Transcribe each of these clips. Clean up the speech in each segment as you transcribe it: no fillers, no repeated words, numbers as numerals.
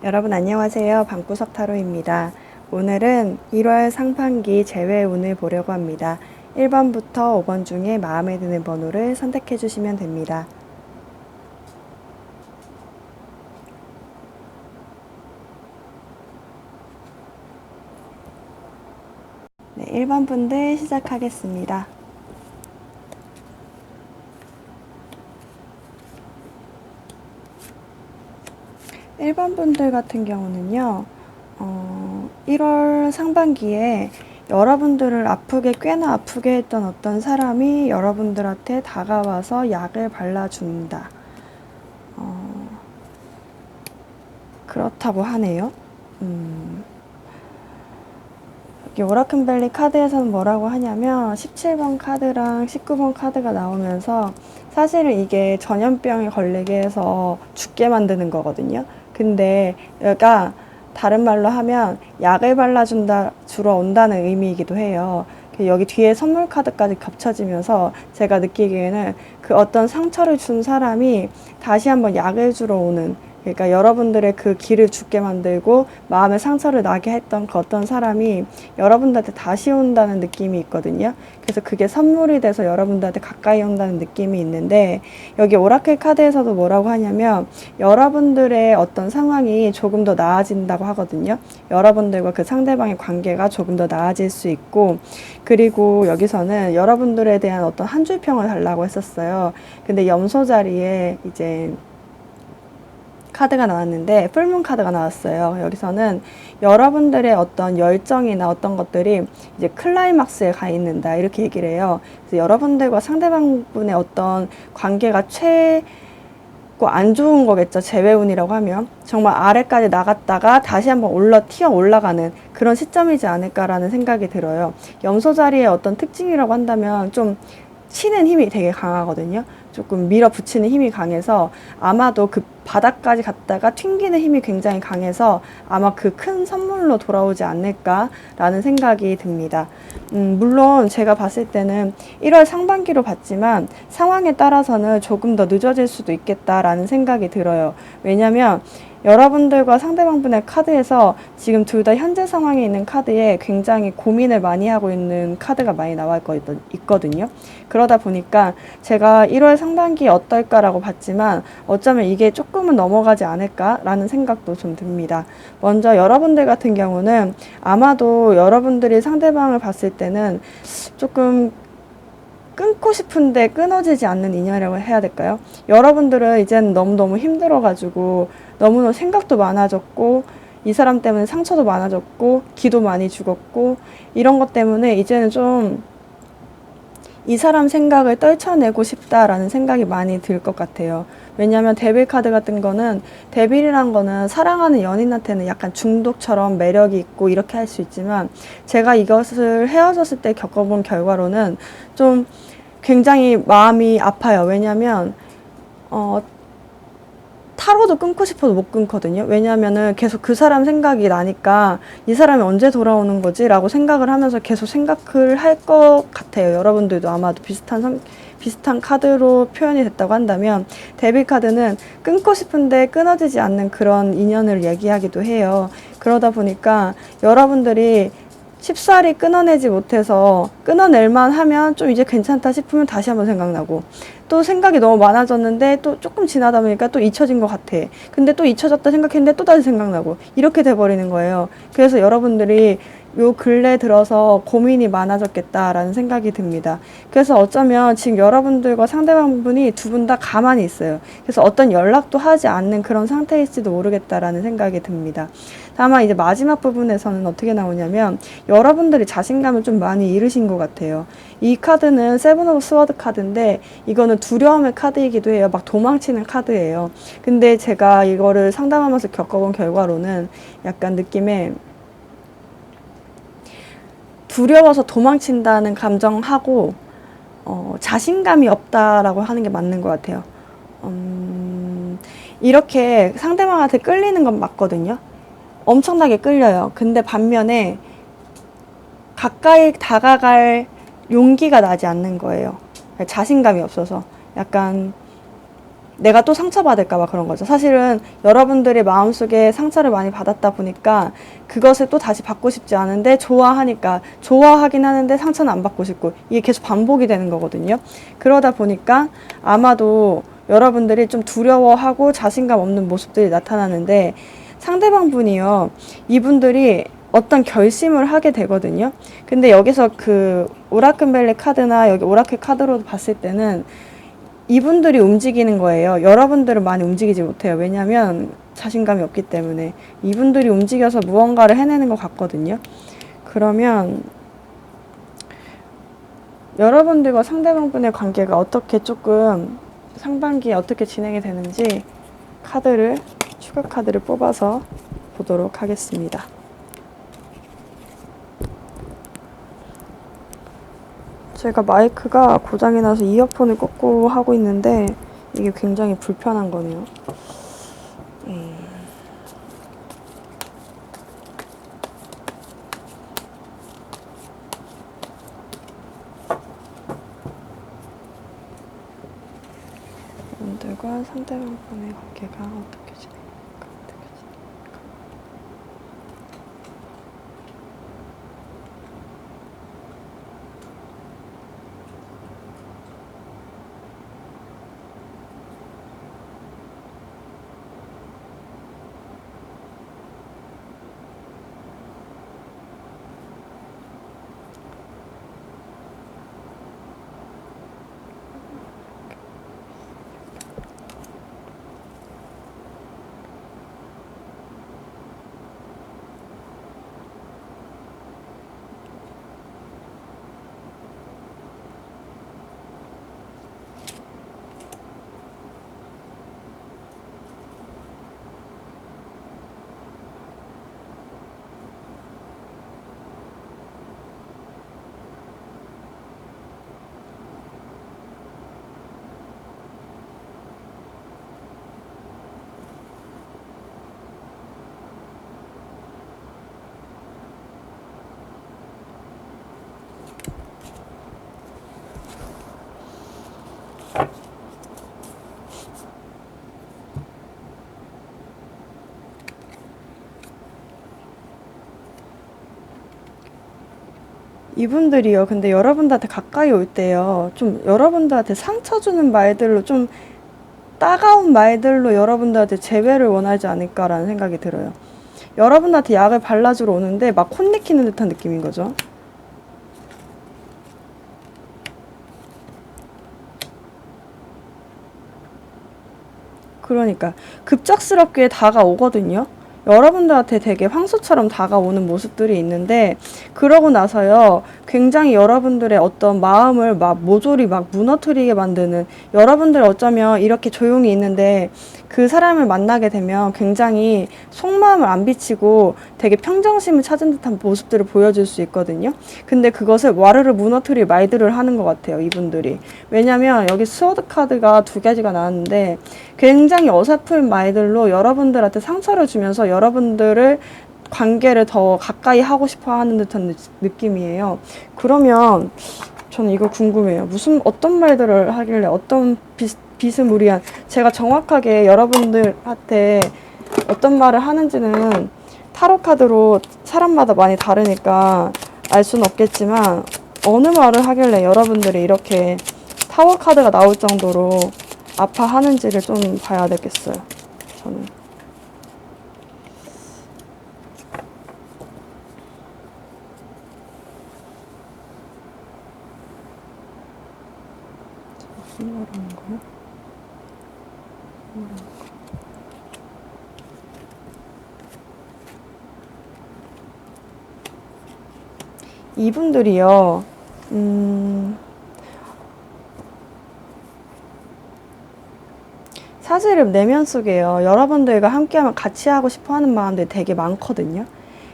여러분 안녕하세요. 방구석 타로입니다. 오늘은 1월 상반기 재회 운을 보려고 합니다. 1번부터 5번 중에 마음에 드는 번호를 선택해 주시면 됩니다. 네, 1번 분들 시작하겠습니다. 1번 분들 같은 경우는요, 1월 상반기에 여러분들을 꽤나 아프게 했던 어떤 사람이 여러분들한테 다가와서 약을 발라준다. 그렇다고 하네요. 여기 오라클밸리 카드에서는 뭐라고 하냐면 17번 카드랑 19번 카드가 나오면서 사실은 이게 전염병에 걸리게 해서 죽게 만드는 거거든요. 근데 얘가 다른 말로 하면 약을 발라준다, 주러 온다는 의미이기도 해요. 여기 뒤에 선물 카드까지 겹쳐지면서 제가 느끼기에는 그 어떤 상처를 준 사람이 다시 한번 약을 주러 오는, 그러니까 여러분들의 그 길을 죽게 만들고 마음에 상처를 나게 했던 그 어떤 사람이 여러분들한테 다시 온다는 느낌이 있거든요. 그래서 그게 선물이 돼서 여러분들한테 가까이 온다는 느낌이 있는데, 여기 오라클 카드에서도 뭐라고 하냐면 여러분들의 어떤 상황이 조금 더 나아진다고 하거든요. 여러분들과 그 상대방의 관계가 조금 더 나아질 수 있고, 그리고 여기서는 여러분들에 대한 어떤 한 줄 평을 달라고 했었어요. 근데 염소 자리에 이제 카드가 나왔는데 풀문 카드가 나왔어요. 여기서는 여러분들의 어떤 열정이나 어떤 것들이 이제 클라이막스에 가 있는다, 이렇게 얘기를 해요. 그래서 여러분들과 상대방분의 어떤 관계가 안 좋은 거겠죠. 재회운이라고 하면 정말 아래까지 나갔다가 다시 한번 튀어 올라가는 그런 시점이지 않을까라는 생각이 들어요. 염소 자리의 어떤 특징이라고 한다면 좀 치는 힘이 되게 강하거든요. 조금 밀어붙이는 힘이 강해서 아마도 그 바닥까지 갔다가 튕기는 힘이 굉장히 강해서 아마 그 큰 선물로 돌아오지 않을까라는 생각이 듭니다. 물론 제가 봤을 때는 1월 상반기로 봤지만 상황에 따라서는 조금 더 늦어질 수도 있겠다라는 생각이 들어요. 왜냐면 여러분들과 상대방분의 카드에서 지금 둘 다 현재 상황에 있는 카드에 굉장히 고민을 많이 하고 있는 카드가 많이 나와 있거든요. 그러다 보니까 제가 1월 상반기 어떨까라고 봤지만 어쩌면 이게 조금은 넘어가지 않을까라는 생각도 좀 듭니다. 먼저 여러분들 같은 경우는 아마도 여러분들이 상대방을 봤을 때는 조금 끊고 싶은데 끊어지지 않는 인연이라고 해야 될까요? 여러분들은 이제는 너무너무 힘들어가지고 너무너무 생각도 많아졌고 이 사람 때문에 상처도 많아졌고 기도 많이 죽었고 이런 것 때문에 이제는 좀 이 사람 생각을 떨쳐내고 싶다라는 생각이 많이 들 것 같아요. 왜냐하면 데빌 카드 같은 거는, 데빌이란 거는 사랑하는 연인한테는 약간 중독처럼 매력이 있고 이렇게 할 수 있지만 제가 이것을 헤어졌을 때 겪어본 결과로는 좀 굉장히 마음이 아파요. 왜냐면 타로도 끊고 싶어도 못 끊거든요. 왜냐면은 계속 그 사람 생각이 나니까 이 사람이 언제 돌아오는 거지? 라고 생각을 하면서 계속 생각을 할 것 같아요. 여러분들도 아마도 비슷한 카드로 표현이 됐다고 한다면, 데빌 카드는 끊고 싶은데 끊어지지 않는 그런 인연을 얘기하기도 해요. 그러다 보니까 여러분들이 쉽사리 끊어내지 못해서 끊어낼만 하면 좀 이제 괜찮다 싶으면 다시 한번 생각나고, 또 생각이 너무 많아졌는데 또 조금 지나다 보니까 또 잊혀진 것 같아. 근데 또 잊혀졌다 생각했는데 또 다시 생각나고 이렇게 돼버리는 거예요. 그래서 여러분들이 요 근래 들어서 고민이 많아졌겠다라는 생각이 듭니다. 그래서 어쩌면 지금 여러분들과 상대방분이 두 분 다 가만히 있어요. 그래서 어떤 연락도 하지 않는 그런 상태일지도 모르겠다라는 생각이 듭니다. 다만 이제 마지막 부분에서는 어떻게 나오냐면 여러분들이 자신감을 좀 많이 잃으신 것 같아요. 이 카드는 세븐 오브 스워드 카드인데 이거는 두려움의 카드이기도 해요. 막 도망치는 카드예요. 근데 제가 이거를 상담하면서 겪어본 결과로는 약간 느낌에 두려워서 도망친다는 감정하고 자신감이 없다라고 하는 게 맞는 것 같아요. 이렇게 상대방한테 끌리는 건 맞거든요. 엄청나게 끌려요. 근데 반면에 가까이 다가갈 용기가 나지 않는 거예요. 자신감이 없어서 약간 내가 또 상처받을까봐 그런 거죠. 사실은 여러분들이 마음속에 상처를 많이 받았다 보니까 그것을 또 다시 받고 싶지 않은데 좋아하니까 좋아하긴 하는데 상처는 안 받고 싶고 이게 계속 반복이 되는 거거든요. 그러다 보니까 아마도 여러분들이 좀 두려워하고 자신감 없는 모습들이 나타나는데 상대방 분이요. 이분들이 어떤 결심을 하게 되거든요. 근데 여기서 그 오라클벨리 카드나 여기 오라클 카드로 봤을 때는 이분들이 움직이는 거예요. 여러분들은 많이 움직이지 못해요. 왜냐하면 자신감이 없기 때문에 이분들이 움직여서 무언가를 해내는 것 같거든요. 그러면 여러분들과 상대방분의 관계가 어떻게 조금 상반기에 어떻게 진행이 되는지 카드를 추가 카드를 뽑아서 보도록 하겠습니다. 제가 마이크가 고장이 나서 이어폰을 꽂고 하고 있는데 이게 굉장히 불편한 거네요. 여러분들과 상대방분의 관계가 어떻게 진행될까? 이분들이요. 근데 여러분들한테 가까이 올 때요. 좀 여러분들한테 상처 주는 말들로 좀 따가운 말들로 여러분들한테 재회를 원하지 않을까라는 생각이 들어요. 여러분들한테 약을 발라주러 오는데 막 혼내키는 듯한 느낌인 거죠. 그러니까 급작스럽게 다가오거든요. 여러분들한테 되게 황소처럼 다가오는 모습들이 있는데 그러고 나서요 굉장히 여러분들의 어떤 마음을 막 모조리 막 무너뜨리게 만드는 여러분들 어쩌면 이렇게 조용히 있는데 그 사람을 만나게 되면 굉장히 속마음을 안 비치고 되게 평정심을 찾은 듯한 모습들을 보여줄 수 있거든요. 근데 그것을 와르르 무너뜨릴 말들을 하는 것 같아요 이분들이. 왜냐면 여기 스워드 카드가 두 가지가 나왔는데 굉장히 어설픈 말들로 여러분들한테 상처를 주면서 여러분들을 관계를 더 가까이 하고 싶어 하는 듯한 느낌이에요. 그러면 저는 이거 궁금해요. 어떤 말들을 하길래 어떤 비스무리한 제가 정확하게 여러분들한테 어떤 말을 하는지는 타로 카드로 사람마다 많이 다르니까 알 수는 없겠지만 어느 말을 하길래 여러분들이 이렇게 타워 카드가 나올 정도로 아파하는지를 좀 봐야 되겠어요. 저는. 무슨 말하는 거야? 이분들이요. 사실은 내면 속에요. 여러분들과 함께하면 같이 하고 싶어 하는 마음들이 되게 많거든요.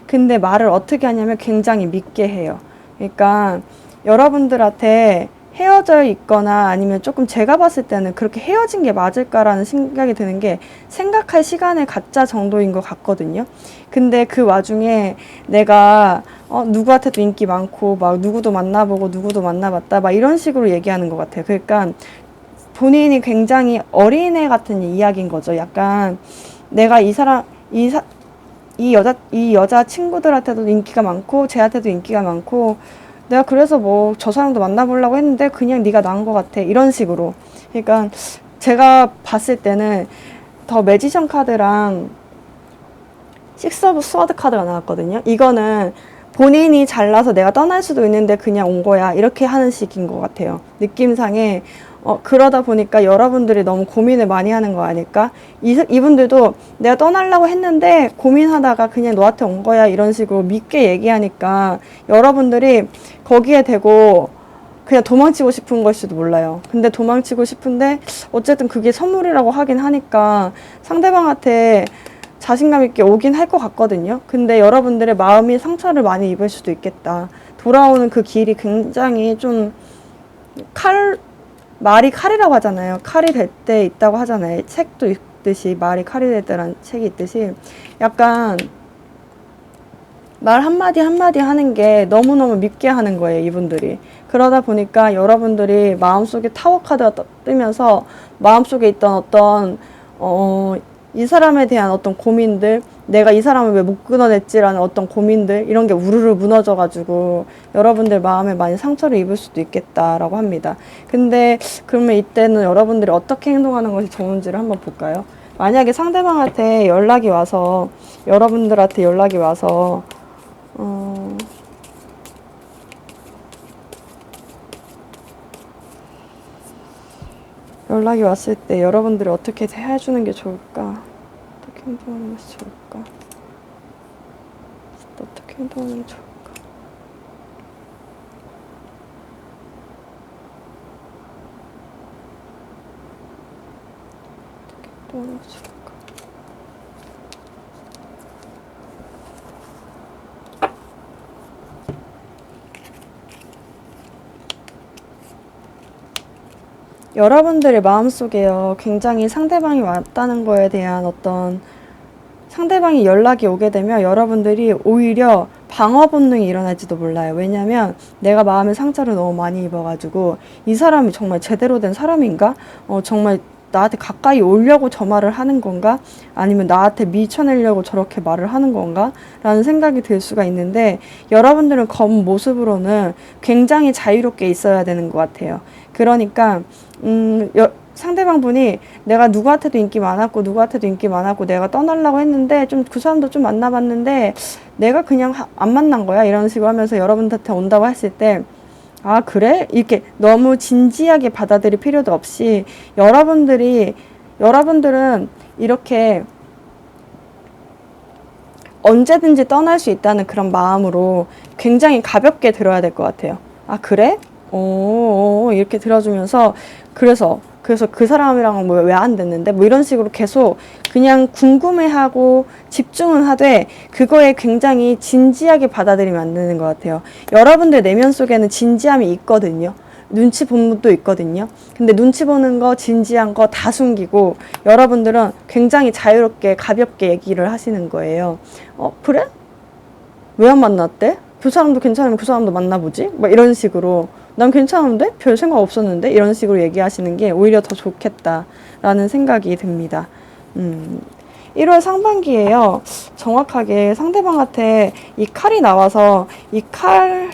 근데 말을 어떻게 하냐면 굉장히 밉게 해요. 그러니까 여러분들한테 헤어져 있거나 아니면 조금 제가 봤을 때는 그렇게 헤어진 게 맞을까라는 생각이 드는 게 생각할 시간을 갖자 정도인 것 같거든요. 근데 그 와중에 내가 누구한테도 인기 많고 막 누구도 만나보고 누구도 만나봤다 막 이런 식으로 얘기하는 것 같아요. 그러니까 본인이 굉장히 어린애 같은 이야기인 거죠. 약간 내가 이 여자 친구들한테도 인기가 많고 쟤한테도 인기가 많고 내가 그래서 뭐 저 사람도 만나보려고 했는데 그냥 네가 나은 것 같아 이런 식으로. 그러니까 제가 봤을 때는 더 매지션 카드랑 식스 오브 스워드 카드가 나왔거든요. 이거는 본인이 잘나서 내가 떠날 수도 있는데 그냥 온 거야 이렇게 하는 식인 것 같아요. 느낌상에. 그러다 보니까 여러분들이 너무 고민을 많이 하는 거 아닐까? 이분들도 내가 떠나려고 했는데 고민하다가 그냥 너한테 온 거야 이런 식으로 믿게 얘기하니까 여러분들이 거기에 대고 그냥 도망치고 싶은 걸 수도 몰라요. 근데 도망치고 싶은데 어쨌든 그게 선물이라고 하긴 하니까 상대방한테 자신감 있게 오긴 할 것 같거든요. 근데 여러분들의 마음이 상처를 많이 입을 수도 있겠다. 돌아오는 그 길이 굉장히 좀 말이 칼이라고 하잖아요. 칼이 될 때 있다고 하잖아요. 책도 있듯이 말이 칼이 될 때란 책이 있듯이 약간 말 한마디 한마디 하는 게 너무너무 밉게 하는 거예요, 이분들이. 그러다 보니까 여러분들이 마음속에 타워 카드가 뜨면서 마음속에 있던 어떤 이 사람에 대한 어떤 고민들, 내가 이 사람을 왜 못 끊어냈지라는 어떤 고민들, 이런 게 우르르 무너져가지고 여러분들 마음에 많이 상처를 입을 수도 있겠다라고 합니다. 근데 그러면 이때는 여러분들이 어떻게 행동하는 것이 좋은지를 한번 볼까요? 만약에 상대방한테 연락이 와서, 여러분들한테 연락이 와서, 연락이 왔을 때 여러분들이 어떻게 대해주는 게 좋을까? 어떻게 행동하는 것이 좋을까? 어떻게 행동하는 게 좋을까? 어떻게 행동하는 게 좋을까? 여러분들의 마음속에요, 굉장히 상대방이 왔다는 거에 대한 어떤 상대방이 연락이 오게 되면 여러분들이 오히려 방어 본능이 일어날지도 몰라요. 왜냐면 내가 마음의 상처를 너무 많이 입어가지고 이 사람이 정말 제대로 된 사람인가? 정말 나한테 가까이 오려고 저 말을 하는 건가? 아니면 나한테 밀쳐내려고 저렇게 말을 하는 건가? 라는 생각이 들 수가 있는데 여러분들은 겉모습으로는 굉장히 자유롭게 있어야 되는 것 같아요. 그러니까 상대방 분이 내가 누구한테도 인기 많았고 누구한테도 인기 많았고 내가 떠나려고 했는데 좀 그 사람도 좀 만나봤는데 내가 그냥 안 만난 거야 이런 식으로 하면서 여러분한테 온다고 했을 때 아 그래? 이렇게 너무 진지하게 받아들일 필요도 없이 여러분들은 이렇게 언제든지 떠날 수 있다는 그런 마음으로 굉장히 가볍게 들어야 될 것 같아요. 아 그래? 이렇게 들어주면서 그래서 그 사람이랑은 뭐 왜 안 됐는데 뭐 이런 식으로 계속 그냥 궁금해하고 집중은 하되 그거에 굉장히 진지하게 받아들이면 안 되는 것 같아요. 여러분들 내면 속에는 진지함이 있거든요. 눈치 보는 것도 있거든요. 근데 눈치 보는 거, 진지한 거 다 숨기고 여러분들은 굉장히 자유롭게 가볍게 얘기를 하시는 거예요. 그래? 왜 안 만났대? 그 사람도 괜찮으면 그 사람도 만나보지? 뭐 이런 식으로 난 괜찮은데? 별 생각 없었는데? 이런 식으로 얘기하시는 게 오히려 더 좋겠다라는 생각이 듭니다. 1월 상반기에요. 정확하게 상대방한테 이 칼이 나와서 이 칼이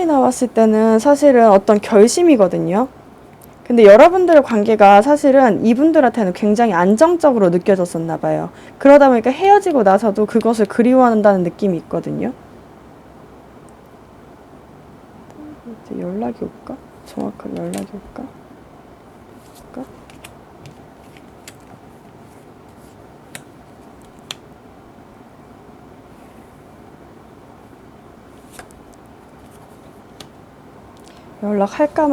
나왔을 때는 사실은 어떤 결심이거든요. 근데 여러분들의 관계가 사실은 이분들한테는 굉장히 안정적으로 느껴졌었나 봐요. 그러다 보니까 헤어지고 나서도 그것을 그리워한다는 느낌이 있거든요. 연락이 올까? 정확하게 연락이 올까? 연락할까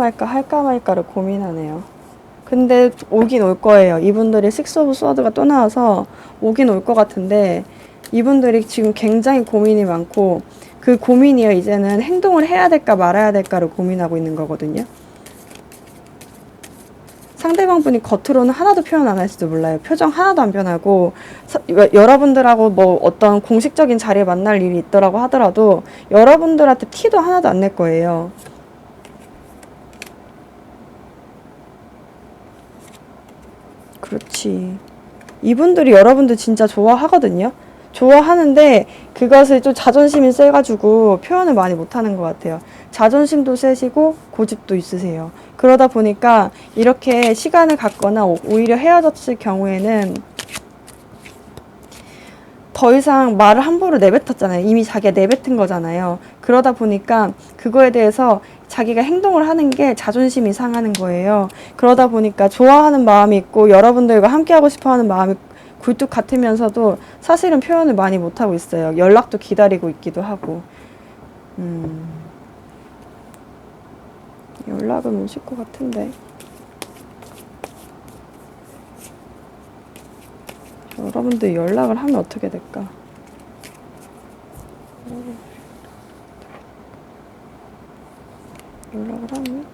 말까를 고민하네요. 근데 오긴 올 거예요. 이분들이 식스 오브 스워드가 또 나와서 오긴 올 것 같은데 이분들이 지금 굉장히 고민이 많고 그 고민이요, 이제는 행동을 해야 될까 말아야 될까를 고민하고 있는 거거든요. 상대방분이 겉으로는 하나도 표현 안 할지도 몰라요. 표정 하나도 안 변하고 여러분들하고 뭐 어떤 공식적인 자리에 만날 일이 있더라고 하더라도 여러분들한테 티도 하나도 안 낼 거예요. 그렇지. 이분들이 여러분들 진짜 좋아하거든요. 좋아하는데 그것을 좀 자존심이 세가지고 표현을 많이 못하는 것 같아요. 자존심도 세시고 고집도 있으세요. 그러다 보니까 이렇게 시간을 갖거나 오히려 헤어졌을 경우에는 더 이상 말을 함부로 내뱉었잖아요. 이미 자기가 내뱉은 거잖아요. 그러다 보니까 그거에 대해서 자기가 행동을 하는 게 자존심이 상하는 거예요. 그러다 보니까 좋아하는 마음이 있고 여러분들과 함께하고 싶어하는 마음이 굴뚝 같으면서도 사실은 표현을 많이 못하고 있어요. 연락도 기다리고 있기도 하고. 연락은 오실 것 같은데. 여러분들 연락을 하면 어떻게 될까? 연락을 하면?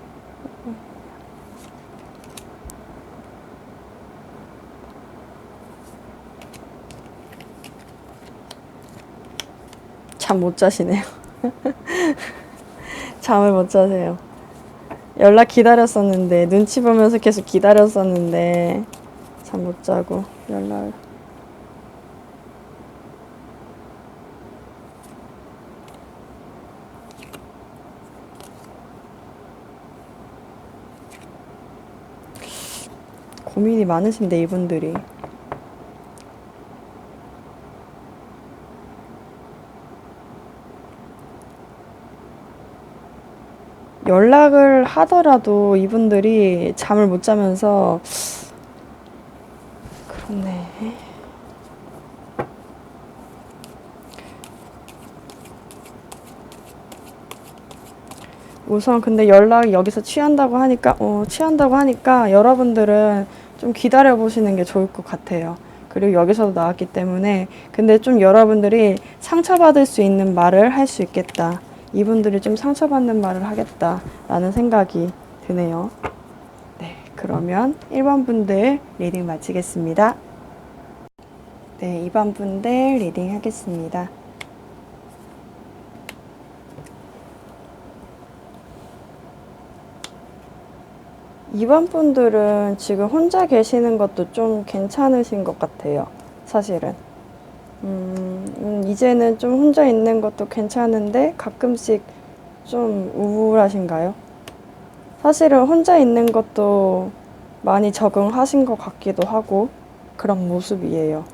잠 못 자시네요. 잠을 못 자세요. 연락 기다렸었는데, 눈치 보면서 계속 기다렸었는데, 잠 못 자고, 연락을. 고민이 많으신데, 이분들이. 연락을 하더라도 이분들이 잠을 못 자면서 그렇네. 우선 근데 연락이 여기서 취한다고 하니까 여러분들은 좀 기다려 보시는 게 좋을 것 같아요. 그리고 여기서도 나왔기 때문에 근데 좀 여러분들이 상처받을 수 있는 말을 할 수 있겠다. 이분들이 좀 상처받는 말을 하겠다라는 생각이 드네요. 네, 그러면 1번 분들 리딩 마치겠습니다. 네, 2번 분들 리딩 하겠습니다. 이번 분들은 지금 혼자 계시는 것도 좀 괜찮으신 것 같아요. 사실은. 이제는 좀 혼자 있는 것도 괜찮은데 가끔씩 좀 우울하신가요? 사실은 혼자 있는 것도 많이 적응하신 것 같기도 하고 그런 모습이에요.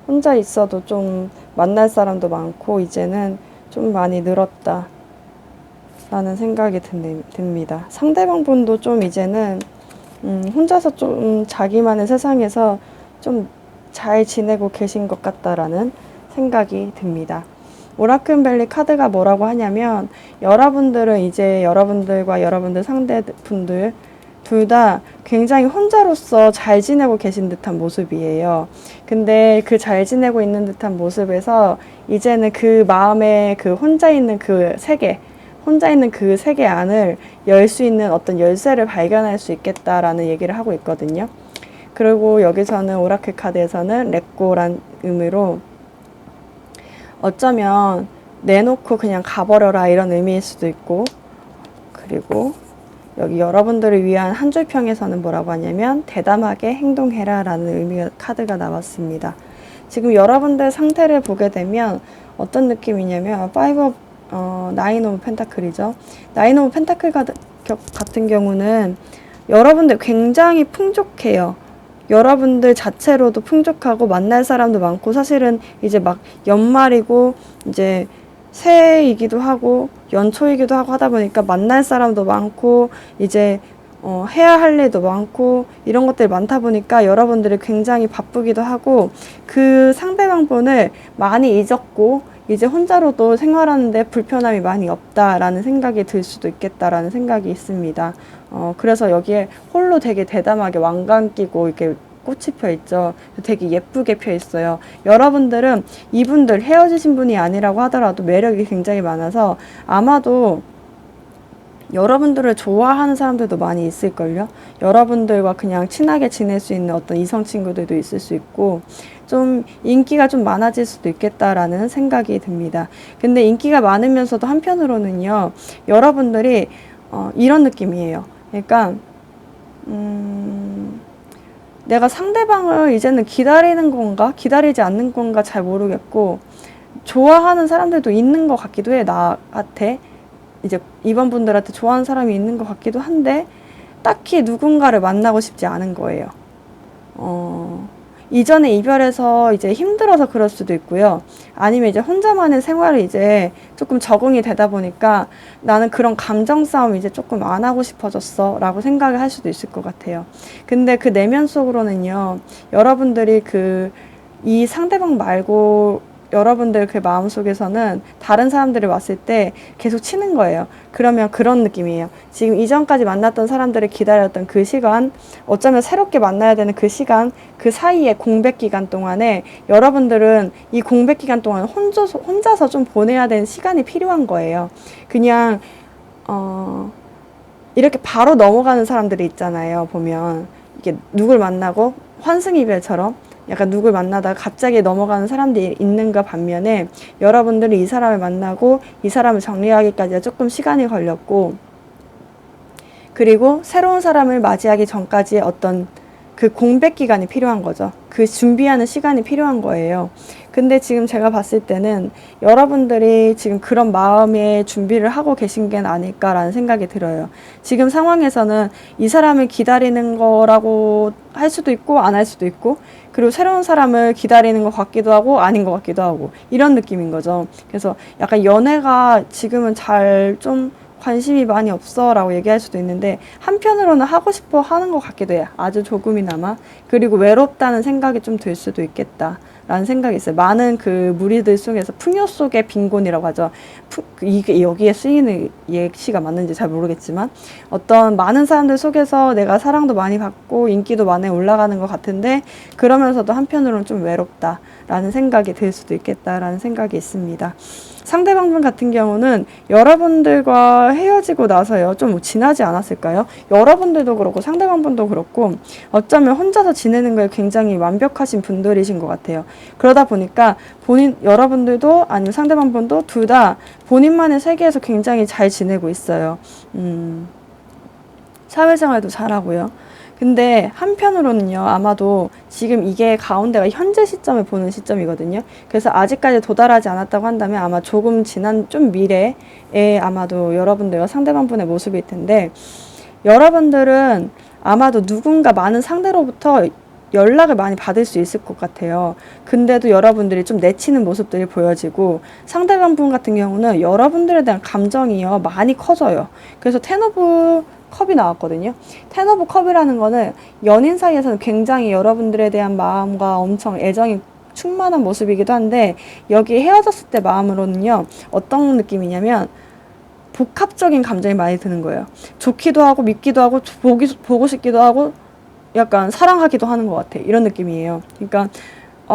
혼자 있어도 좀 만날 사람도 많고 이제는 좀 많이 늘었다 라는 생각이 듭니다. 상대방 분도 좀 이제는 혼자서 좀 자기만의 세상에서 좀 잘 지내고 계신 것 같다라는 생각이 듭니다. 오라클밸리 카드가 뭐라고 하냐면 여러분들은 이제 여러분들과 여러분들 상대분들 둘 다 굉장히 혼자로서 잘 지내고 계신 듯한 모습이에요. 근데 그 잘 지내고 있는 듯한 모습에서 이제는 그 마음에 그 혼자 있는 그 세계 안을 열 수 있는 어떤 열쇠를 발견할 수 있겠다라는 얘기를 하고 있거든요. 그리고 여기서는 오라클 카드에서는 렛고란 의미로 어쩌면 내놓고 그냥 가버려라 이런 의미일 수도 있고 그리고 여기 여러분들을 위한 한 줄평에서는 뭐라고 하냐면 대담하게 행동해라 라는 의미의 카드가 나왔습니다. 지금 여러분들 상태를 보게 되면 어떤 느낌이냐면 나인 오브 펜타클이죠. 나인 오브 펜타클 같은 경우는 여러분들 굉장히 풍족해요. 여러분들 자체로도 풍족하고 만날 사람도 많고 사실은 이제 막 연말이고 이제 새해이기도 하고 연초이기도 하고 하다 보니까 만날 사람도 많고 이제 해야 할 일도 많고 이런 것들이 많다 보니까 여러분들이 굉장히 바쁘기도 하고 그 상대방 분을 많이 잊었고 이제 혼자로도 생활하는데 불편함이 많이 없다라는 생각이 들 수도 있겠다라는 생각이 있습니다. 그래서 여기에 홀로 되게 대담하게 왕관 끼고 이렇게 꽃이 펴 있죠. 되게 예쁘게 펴 있어요. 여러분들은 이분들 헤어지신 분이 아니라고 하더라도 매력이 굉장히 많아서 아마도 여러분들을 좋아하는 사람들도 많이 있을걸요. 여러분들과 그냥 친하게 지낼 수 있는 어떤 이성 친구들도 있을 수 있고, 좀 인기가 좀 많아질 수도 있겠다라는 생각이 듭니다. 근데 인기가 많으면서도 한편으로는요, 여러분들이 이런 느낌이에요. 그러니까 내가 상대방을 이제는 기다리는 건가 기다리지 않는 건가 잘 모르겠고, 좋아하는 사람들도 있는 것 같기도 해. 나한테 이제 이번 분들한테 좋아하는 사람이 있는 것 같기도 한데, 딱히 누군가를 만나고 싶지 않은 거예요. 이전에 이별해서 이제 힘들어서 그럴 수도 있고요. 아니면 이제 혼자만의 생활을 이제 조금 적응이 되다 보니까 나는 그런 감정 싸움 이제 조금 안 하고 싶어졌어 라고 생각을 할 수도 있을 것 같아요. 근데 그 내면 속으로는요, 여러분들이 이 상대방 말고 여러분들 그 마음속에서는 다른 사람들이 왔을 때 계속 치는 거예요. 그러면 그런 느낌이에요. 지금 이전까지 만났던 사람들을 기다렸던 그 시간, 어쩌면 새롭게 만나야 되는 그 시간, 그 사이에 공백 기간 동안에 여러분들은 이 공백 기간 동안 혼자서 좀 보내야 되는 시간이 필요한 거예요. 그냥 이렇게 바로 넘어가는 사람들이 있잖아요. 보면 이게 누굴 만나고 환승이별처럼 약간 누굴 만나다가 갑자기 넘어가는 사람들이 있는가 반면에, 여러분들이 이 사람을 만나고 이 사람을 정리하기까지 조금 시간이 걸렸고, 그리고 새로운 사람을 맞이하기 전까지 어떤 그 공백 기간이 필요한 거죠. 그 준비하는 시간이 필요한 거예요. 근데 지금 제가 봤을 때는 여러분들이 지금 그런 마음의 준비를 하고 계신 게 아닐까라는 생각이 들어요. 지금 상황에서는 이 사람을 기다리는 거라고 할 수도 있고 안 할 수도 있고, 그리고 새로운 사람을 기다리는 것 같기도 하고 아닌 것 같기도 하고, 이런 느낌인 거죠. 그래서 약간 연애가 지금은 잘 좀 관심이 많이 없어 라고 얘기할 수도 있는데, 한편으로는 하고 싶어 하는 것 같기도 해요. 아주 조금이나마. 그리고 외롭다는 생각이 좀 들 수도 있겠다 라는 생각이 있어요. 많은 그 무리들 속에서 풍요 속의 빈곤이라고 하죠. 이게 여기에 쓰이는 예시가 맞는지 잘 모르겠지만, 어떤 많은 사람들 속에서 내가 사랑도 많이 받고 인기도 많이 올라가는 것 같은데, 그러면서도 한편으로는 좀 외롭다라는 생각이 들 수도 있겠다라는 생각이 있습니다. 상대방분 같은 경우는 여러분들과 헤어지고 나서요, 좀 지나지 않았을까요? 여러분들도 그렇고 상대방분도 그렇고 어쩌면 혼자서 지내는 거에 굉장히 완벽하신 분들이신 것 같아요. 그러다 보니까 여러분들도 아니면 상대방분도 둘 다 본인만의 세계에서 굉장히 잘 지내고 있어요. 사회생활도 잘하고요. 근데 한편으로는요, 아마도 지금 이게 가운데가 현재 시점을 보는 시점이거든요. 그래서 아직까지 도달하지 않았다고 한다면 아마 조금 지난 좀 미래에 아마도 여러분들과 상대방분의 모습일 텐데, 여러분들은 아마도 누군가 많은 상대로부터 연락을 많이 받을 수 있을 것 같아요. 근데도 여러분들이 좀 내치는 모습들이 보여지고, 상대방분 같은 경우는 여러분들에 대한 감정이요, 많이 커져요. 그래서 텐 오브 컵이 나왔거든요. 텐 오브 컵이라는 거는 연인 사이에서는 굉장히 여러분들에 대한 마음과 엄청 애정이 충만한 모습이기도 한데, 여기 헤어졌을 때 마음으로는요, 어떤 느낌이냐면 복합적인 감정이 많이 드는 거예요. 좋기도 하고 믿기도 하고 보고 싶기도 하고 약간 사랑하기도 하는 것 같아. 이런 느낌이에요. 그러니까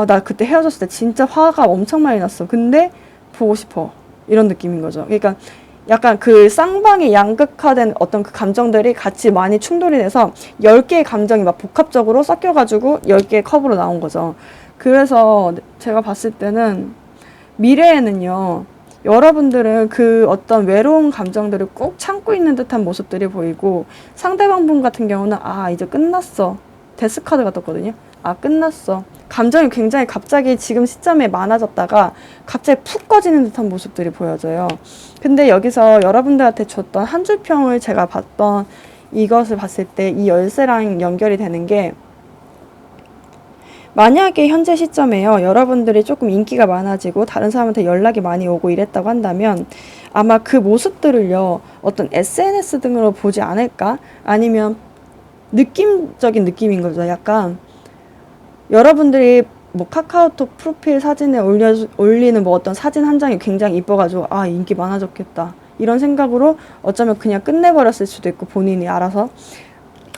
나 그때 헤어졌을 때 진짜 화가 엄청 많이 났어. 근데 보고 싶어. 이런 느낌인 거죠. 그러니까 약간 그 쌍방의 양극화된 어떤 그 감정들이 같이 많이 충돌이 돼서 10개의 감정이 막 복합적으로 섞여가지고 10개의 컵으로 나온 거죠. 그래서 제가 봤을 때는 미래에는요, 여러분들은 그 어떤 외로운 감정들을 꼭 참고 있는 듯한 모습들이 보이고, 상대방 분 같은 경우는 이제 끝났어. 데스카드가 떴거든요. 끝났어. 감정이 굉장히 갑자기 지금 시점에 많아졌다가 갑자기 푹 꺼지는 듯한 모습들이 보여져요. 근데 여기서 여러분들한테 줬던 한 줄 평을 제가 봤던 이것을 봤을 때 이 열쇠랑 연결이 되는 게, 만약에 현재 시점에요, 여러분들이 조금 인기가 많아지고 다른 사람한테 연락이 많이 오고 이랬다고 한다면 아마 그 모습들을요, 어떤 SNS 등으로 보지 않을까? 아니면 느낌적인 느낌인 거죠. 약간 여러분들이 뭐 카카오톡 프로필 사진에 올리는 뭐 어떤 사진 한 장이 굉장히 이뻐가지고 인기 많아졌겠다, 이런 생각으로 어쩌면 그냥 끝내버렸을 수도 있고, 본인이 알아서.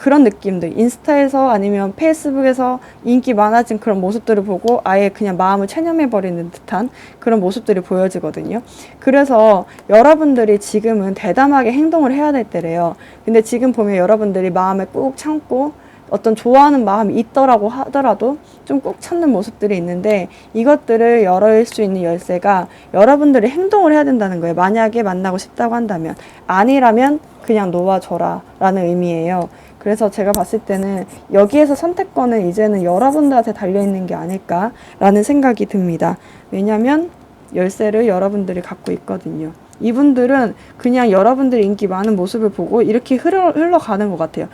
그런 느낌들, 인스타에서 아니면 페이스북에서 인기 많아진 그런 모습들을 보고 아예 그냥 마음을 체념해버리는 듯한 그런 모습들이 보여지거든요. 그래서 여러분들이 지금은 대담하게 행동을 해야 될 때래요. 근데 지금 보면 여러분들이 마음에 꾹 참고 어떤 좋아하는 마음이 있더라고 하더라도 좀 꾹 참는 모습들이 있는데, 이것들을 열을 수 있는 열쇠가 여러분들이 행동을 해야 된다는 거예요. 만약에 만나고 싶다고 한다면. 아니라면 그냥 놓아줘라 라는 의미예요. 그래서 제가 봤을 때는 여기에서 선택권은 이제는 여러분들한테 달려있는 게 아닐까라는 생각이 듭니다. 왜냐면 열쇠를 여러분들이 갖고 있거든요. 이분들은 그냥 여러분들이 인기 많은 모습을 보고 이렇게 흘러가는 것 같아요.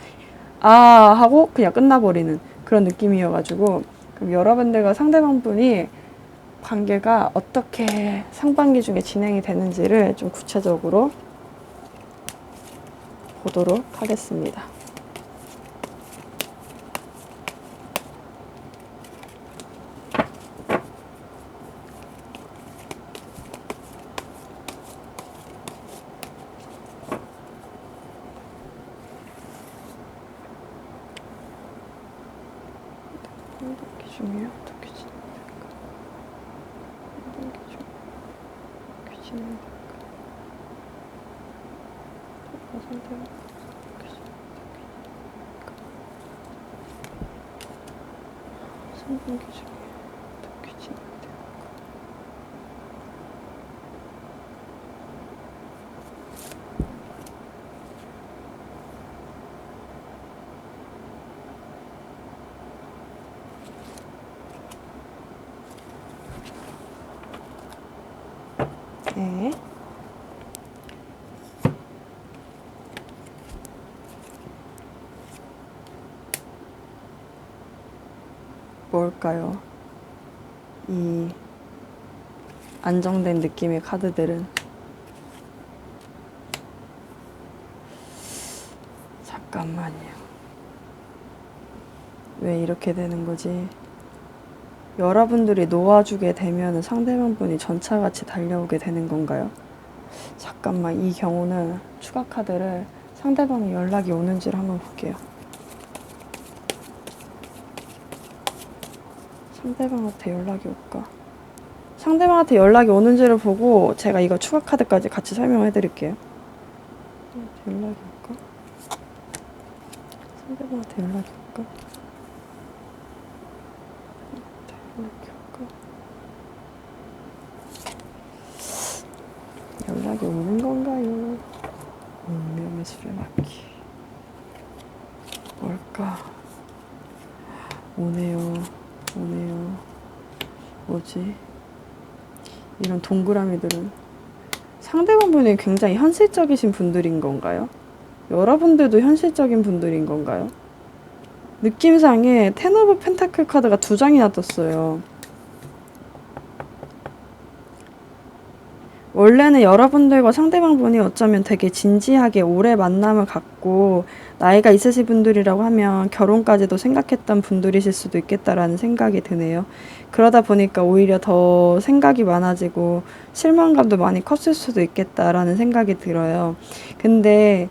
아 하고 그냥 끝나버리는 그런 느낌이어가지고, 그럼 여러분들과 상대방분이 관계가 어떻게 상반기 중에 진행이 되는지를 좀 구체적으로 보도록 하겠습니다. 상반기 중에 어떻게 진행될까? 상반기 중에 어떻게 진행될까? 상대방 어떻게 진행될까? 상반기 중에 어떻게 진행될까? 네. 뭘까요? 이 안정된 느낌의 카드들은. 잠깐만요. 왜 이렇게 되는 거지? 여러분들이 놓아주게 되면 상대방분이 전차같이 달려오게 되는 건가요? 잠깐만, 이 경우는 추가 카드를 상대방이 연락이 오는지를 한번 볼게요. 상대방한테 연락이 올까? 상대방한테 연락이 오는지를 보고 제가 이거 추가 카드까지 같이 설명해 드릴게요. 연락이 올까? 상대방한테 연락이 올까? 연락이 오는 건가요? 운명의 수레바퀴. 뭘까? 오네요. 뭐지? 이런 동그라미들은 상대방분이 굉장히 현실적이신 분들인 건가요? 여러분들도 현실적인 분들인 건가요? 느낌상에 텐 오브 펜타클 카드가 2장이나 떴어요. 원래는 여러분들과 상대방분이 어쩌면 되게 진지하게 오래 만남을 갖고 나이가 있으신 분들이라고 하면 결혼까지도 생각했던 분들이실 수도 있겠다라는 생각이 드네요. 그러다 보니까 오히려 더 생각이 많아지고 실망감도 많이 컸을 수도 있겠다라는 생각이 들어요. 근데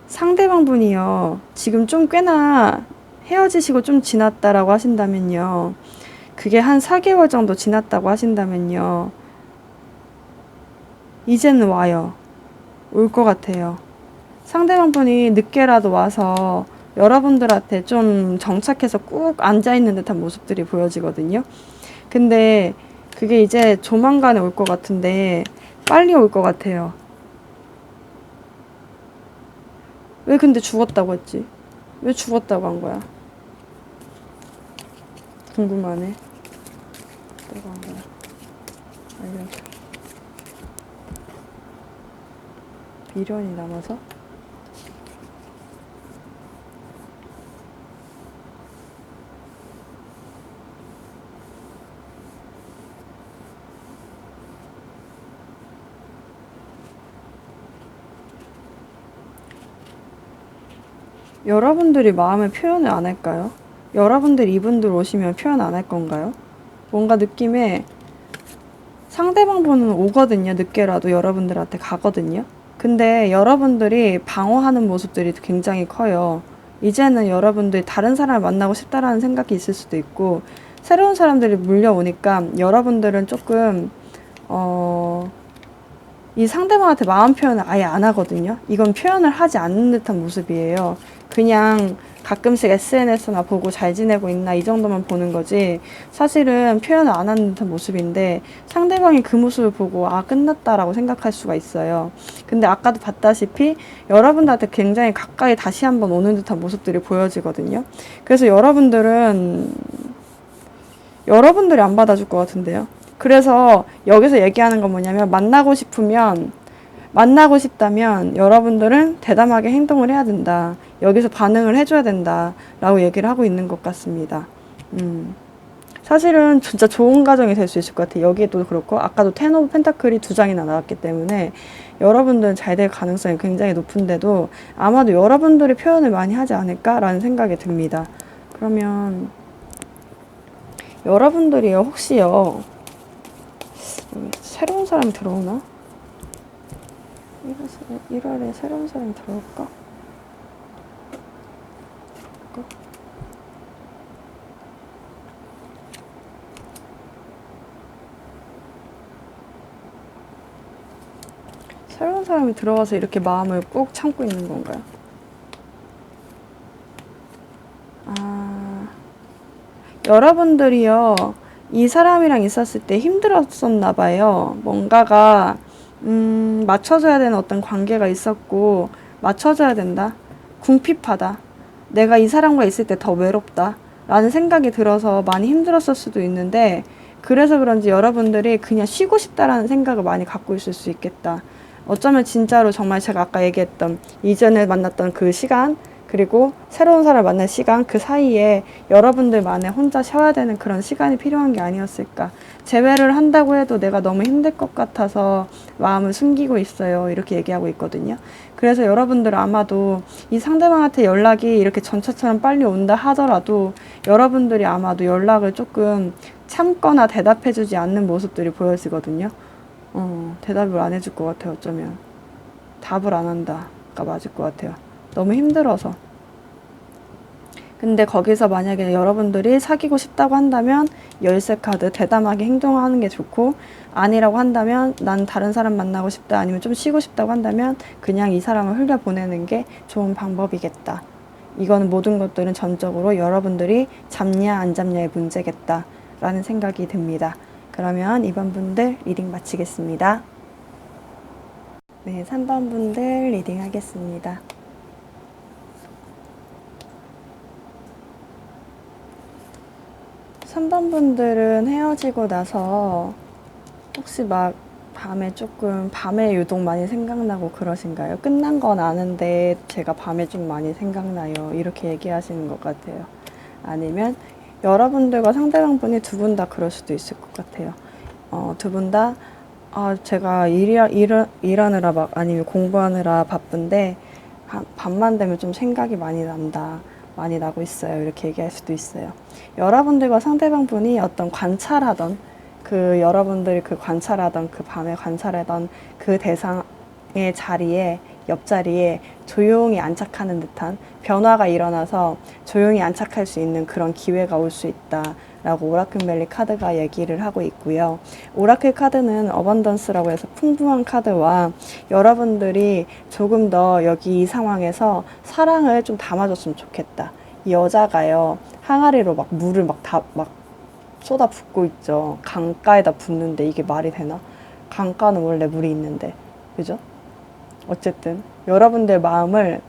상대방분이요, 지금 좀 꽤나 헤어지시고 좀 지났다라고 하신다면요, 그게 한 4개월 정도 지났다고 하신다면요, 이제는 와요. 올 것 같아요. 상대방분이 늦게라도 와서 여러분들한테 좀 정착해서 꾹 앉아있는 듯한 모습들이 보여지거든요. 근데 그게 이제 조만간에 올 것 같은데 빨리 올 것 같아요. 왜 근데 죽었다고 했지? 왜 죽었다고 한 거야? 궁금하네. 내가 한 거야. 알려줘. 미련이 남아서? 여러분들이 마음을 표현을 안 할까요? 여러분들 이분들 오시면 표현 안 할 건가요? 뭔가 느낌에 상대방 번호는 오거든요. 늦게라도 여러분들한테 가거든요. 근데 여러분들이 방어하는 모습들이 굉장히 커요. 이제는 여러분들이 다른 사람을 만나고 싶다라는 생각이 있을 수도 있고, 새로운 사람들이 물려오니까 여러분들은 조금 이 상대방한테 마음 표현을 아예 안 하거든요. 이건 표현을 하지 않는 듯한 모습이에요. 그냥 가끔씩 SNS나 보고 잘 지내고 있나 이 정도만 보는 거지, 사실은 표현을 안 하는 듯한 모습인데 상대방이 그 모습을 보고 아 끝났다라고 생각할 수가 있어요. 근데 아까도 봤다시피 여러분들한테 굉장히 가까이 다시 한번 오는 듯한 모습들이 보여지거든요. 그래서 여러분들이 안 받아줄 것 같은데요. 그래서 여기서 얘기하는 건 뭐냐면, 만나고 싶다면 여러분들은 대담하게 행동을 해야 된다. 여기서 반응을 해줘야 된다. 라고 얘기를 하고 있는 것 같습니다. 사실은 진짜 좋은 가정이 될 수 있을 것 같아요. 여기에도 그렇고, 아까도 텐 오브 펜타클이 2장이나 나왔기 때문에 여러분들은 잘 될 가능성이 굉장히 높은데도 아마도 여러분들이 표현을 많이 하지 않을까라는 생각이 듭니다. 그러면 여러분들이요, 혹시요, 새로운 사람이 들어오나? 1월에 새로운 사람이 들어올까? 새로운 사람이 들어와서 이렇게 마음을 꾹 참고 있는 건가요? 여러분들이요, 이 사람이랑 있었을 때 힘들었었나 봐요. 뭔가가 맞춰줘야 되는 어떤 관계가 있었고, 맞춰줘야 된다, 궁핍하다, 내가 이 사람과 있을 때 더 외롭다 라는 생각이 들어서 많이 힘들었을 수도 있는데, 그래서 그런지 여러분들이 그냥 쉬고 싶다라는 생각을 많이 갖고 있을 수 있겠다. 어쩌면 진짜로 정말 제가 아까 얘기했던 이전에 만났던 그 시간, 그리고 새로운 사람을 만날 시간, 그 사이에 여러분들만의 혼자 쉬어야 되는 그런 시간이 필요한 게 아니었을까. 재회를 한다고 해도 내가 너무 힘들 것 같아서 마음을 숨기고 있어요. 이렇게 얘기하고 있거든요. 그래서 여러분들 아마도 이 상대방한테 연락이 이렇게 전처처럼 빨리 온다 하더라도 여러분들이 아마도 연락을 조금 참거나 대답해주지 않는 모습들이 보여지거든요. 대답을 안 해줄 것 같아요. 어쩌면 답을 안 한다가 맞을 것 같아요. 너무 힘들어서. 근데 거기서 만약에 여러분들이 사귀고 싶다고 한다면 열쇠 카드, 대담하게 행동하는 게 좋고, 아니라고 한다면 난 다른 사람 만나고 싶다, 아니면 좀 쉬고 싶다고 한다면 그냥 이 사람을 흘려보내는 게 좋은 방법이겠다. 이거는 모든 것들은 전적으로 여러분들이 잡냐 안 잡냐의 문제겠다 라는 생각이 듭니다. 그러면 2번 분들 리딩 마치겠습니다. 네, 3번 분들 리딩 하겠습니다. 3번 분들은 헤어지고 나서 혹시 막 밤에 유독 많이 생각나고 그러신가요? 끝난 건 아는데 제가 밤에 좀 많이 생각나요. 이렇게 얘기하시는 것 같아요. 아니면 여러분들과 상대방 분이 두 분 다 그럴 수도 있을 것 같아요. 두 분 다, 제가 일하느라 아니면 공부하느라 바쁜데, 밤만 되면 좀 생각이 많이 난다. 많이 나고 있어요. 이렇게 얘기할 수도 있어요. 여러분들과 상대방 분이 어떤 여러분들이 그 밤에 관찰하던 그 대상의 옆자리에 조용히 안착하는 듯한 변화가 일어나서 조용히 안착할 수 있는 그런 기회가 올 수 있다 라고 오라클 카드가 얘기를 하고 있고요. 오라클 카드는 어번던스라고 해서 풍부한 카드와, 여러분들이 조금 더 여기 이 상황에서 사랑을 좀 담아줬으면 좋겠다. 이 여자가요, 항아리로 물을 쏟아 붓고 있죠. 강가에다 붓는데 이게 말이 되나? 강가는 원래 물이 있는데, 그죠? 어쨌든 여러분들 마음을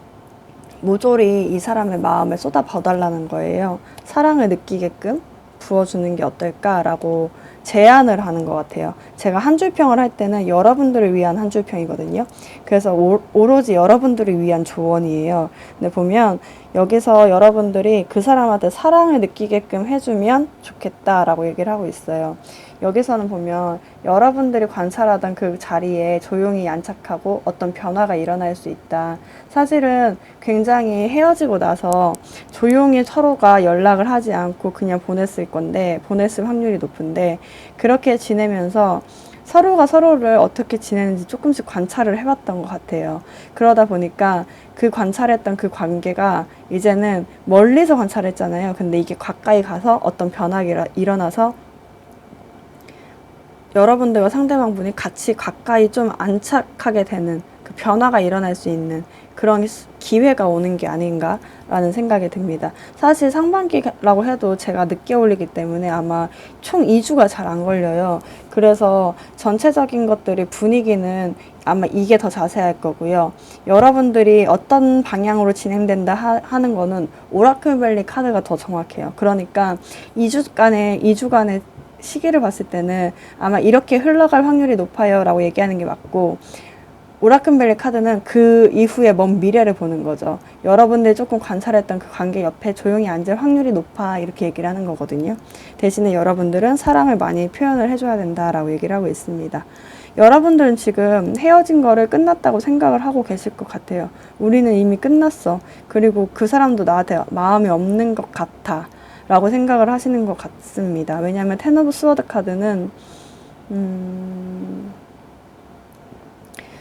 모조리 이 사람의 마음에 쏟아 부어달라는 거예요. 사랑을 느끼게끔 부어주는 게 어떨까라고 제안을 하는 것 같아요. 제가 한 줄평을 할 때는 여러분들을 위한 한 줄평이거든요. 그래서 오로지 여러분들을 위한 조언이에요. 근데 보면 여기서 여러분들이 그 사람한테 사랑을 느끼게끔 해주면 좋겠다라고 얘기를 하고 있어요. 여기서는 보면 여러분들이 관찰하던 그 자리에 조용히 안착하고 어떤 변화가 일어날 수 있다. 사실은 굉장히 헤어지고 나서 조용히 서로가 연락을 하지 않고 그냥 보냈을 확률이 높은데, 그렇게 지내면서 서로가 서로를 어떻게 지내는지 조금씩 관찰을 해봤던 것 같아요. 그러다 보니까 그 관찰했던 그 관계가 이제는 멀리서 관찰했잖아요. 근데 이게 가까이 가서 어떤 변화가 일어나서 여러분들과 상대방분이 같이 가까이 좀 안착하게 되는 그 변화가 일어날 수 있는 그런 기회가 오는 게 아닌가라는 생각이 듭니다. 사실 상반기라고 해도 제가 늦게 올리기 때문에 아마 총 2주가 잘 안 걸려요. 그래서 전체적인 것들이 분위기는 아마 이게 더 자세할 거고요. 여러분들이 어떤 방향으로 진행된다 하는 거는 오라클밸리 카드가 더 정확해요. 그러니까 2주간의 시기를 봤을 때는 아마 이렇게 흘러갈 확률이 높아요 라고 얘기하는 게 맞고, 오라클밸리 카드는 그 이후에 먼 미래를 보는 거죠. 여러분들이 조금 관찰했던 그 관계 옆에 조용히 앉을 확률이 높아 이렇게 얘기를 하는 거거든요. 대신에 여러분들은 사랑을 많이 표현을 해줘야 된다라고 얘기를 하고 있습니다. 여러분들은 지금 헤어진 거를 끝났다고 생각을 하고 계실 것 같아요. 우리는 이미 끝났어. 그리고 그 사람도 나한테 마음이 없는 것 같아 라고 생각을 하시는 것 같습니다. 왜냐하면 텐 오브 스워드 카드는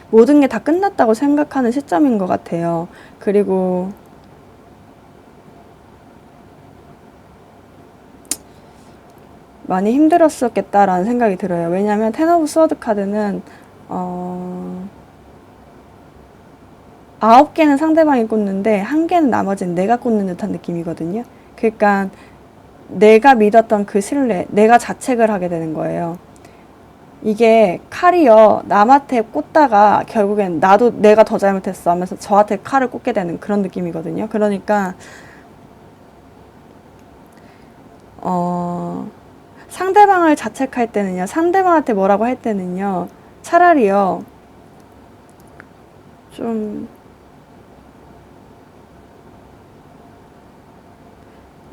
모든 게 다 끝났다고 생각하는 시점인 것 같아요. 그리고 많이 힘들었었겠다라는 생각이 들어요. 왜냐하면 텐 오브 스워드 카드는 9개는 상대방이 꽂는데 1개는 나머지는 내가 꽂는 듯한 느낌이거든요. 그러니까 내가 믿었던 그 신뢰, 내가 자책을 하게 되는 거예요. 이게 칼이요, 남한테 꽂다가 결국엔 나도 내가 더 잘못했어 하면서 저한테 칼을 꽂게 되는 그런 느낌이거든요. 그러니까 상대방을 자책할 때는요, 상대방한테 뭐라고 할 때는요, 차라리요 좀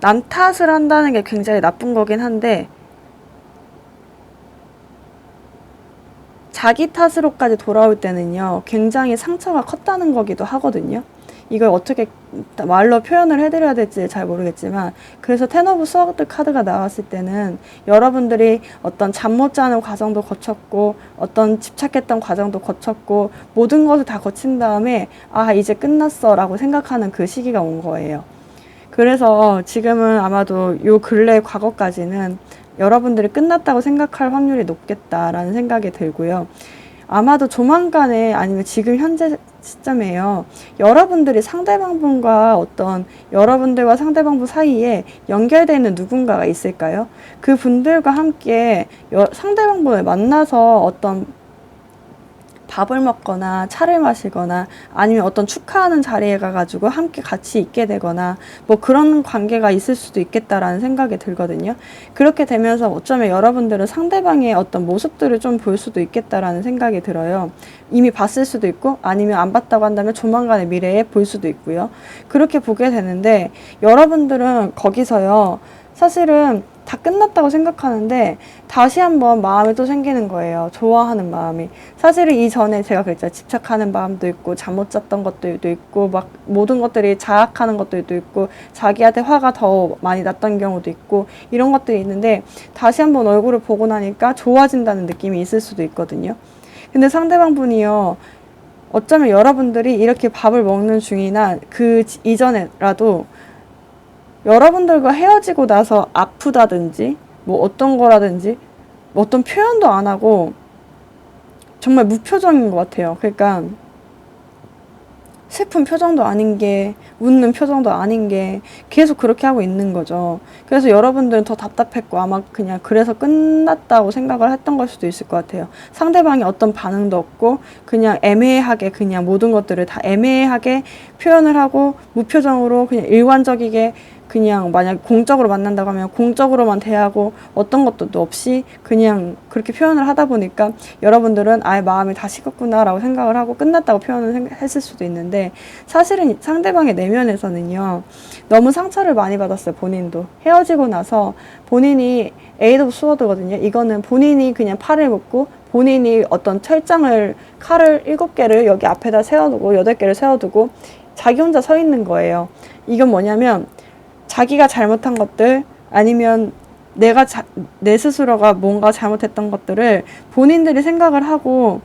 남 탓을 한다는 게 굉장히 나쁜 거긴 한데 자기 탓으로까지 돌아올 때는요, 굉장히 상처가 컸다는 거기도 하거든요. 이걸 어떻게 말로 표현을 해드려야 될지 잘 모르겠지만, 그래서 텐 오브 스워드 카드가 나왔을 때는 여러분들이 어떤 잠 못 자는 과정도 거쳤고 어떤 집착했던 과정도 거쳤고 모든 것을 다 거친 다음에 아 이제 끝났어 라고 생각하는 그 시기가 온 거예요. 그래서 지금은 아마도 요 근래 과거까지는 여러분들이 끝났다고 생각할 확률이 높겠다라는 생각이 들고요. 아마도 조만간에 아니면 지금 현재 시점에요. 여러분들이 상대방분과 어떤 여러분들과 상대방분 사이에 연결되어 있는 누군가가 있을까요? 그 분들과 함께 상대방분을 만나서 어떤 밥을 먹거나 차를 마시거나 아니면 어떤 축하하는 자리에 가가지고 함께 같이 있게 되거나 뭐 그런 관계가 있을 수도 있겠다라는 생각이 들거든요. 그렇게 되면서 어쩌면 여러분들은 상대방의 어떤 모습들을 좀 볼 수도 있겠다라는 생각이 들어요. 이미 봤을 수도 있고 아니면 안 봤다고 한다면 조만간의 미래에 볼 수도 있고요. 그렇게 보게 되는데 여러분들은 거기서요, 사실은 다 끝났다고 생각하는데 다시 한번 마음이 또 생기는 거예요. 좋아하는 마음이. 사실은 이전에 제가 그랬죠. 집착하는 마음도 있고 잠 못 잤던 것들도 있고 막 모든 것들이 자학하는 것들도 있고 자기한테 화가 더 많이 났던 경우도 있고 이런 것들이 있는데 다시 한번 얼굴을 보고 나니까 좋아진다는 느낌이 있을 수도 있거든요. 근데 상대방 분이요, 어쩌면 여러분들이 이렇게 밥을 먹는 중이나 그 이전에라도 여러분들과 헤어지고 나서 아프다든지 뭐 어떤 거라든지 뭐 어떤 표현도 안 하고 정말 무표정인 것 같아요. 그러니까 슬픈 표정도 아닌 게 웃는 표정도 아닌 게 계속 그렇게 하고 있는 거죠. 그래서 여러분들은 더 답답했고 아마 그냥 그래서 끝났다고 생각을 했던 걸 수도 있을 것 같아요. 상대방이 어떤 반응도 없고 그냥 애매하게 그냥 모든 것들을 다 애매하게 표현을 하고 무표정으로 그냥 일관적이게 그냥 만약 공적으로 만난다고 하면 공적으로만 대하고 어떤 것도 없이 그냥 그렇게 표현을 하다 보니까 여러분들은 아예 마음이 다 식었구나 라고 생각을 하고 끝났다고 표현을 했을 수도 있는데, 사실은 상대방의 내면에서는요 너무 상처를 많이 받았어요. 본인도 헤어지고 나서 본인이 에이드 오브 스워드거든요. 이거는 본인이 그냥 팔을 묶고 본인이 어떤 철장을 칼을 7개를 여기 앞에다 세워두고 8개를 세워두고 자기 혼자 서 있는 거예요. 이건 뭐냐면 자기가 잘못한 것들 아니면 내 스스로가 뭔가 잘못했던 것들을 본인들이 생각을 하고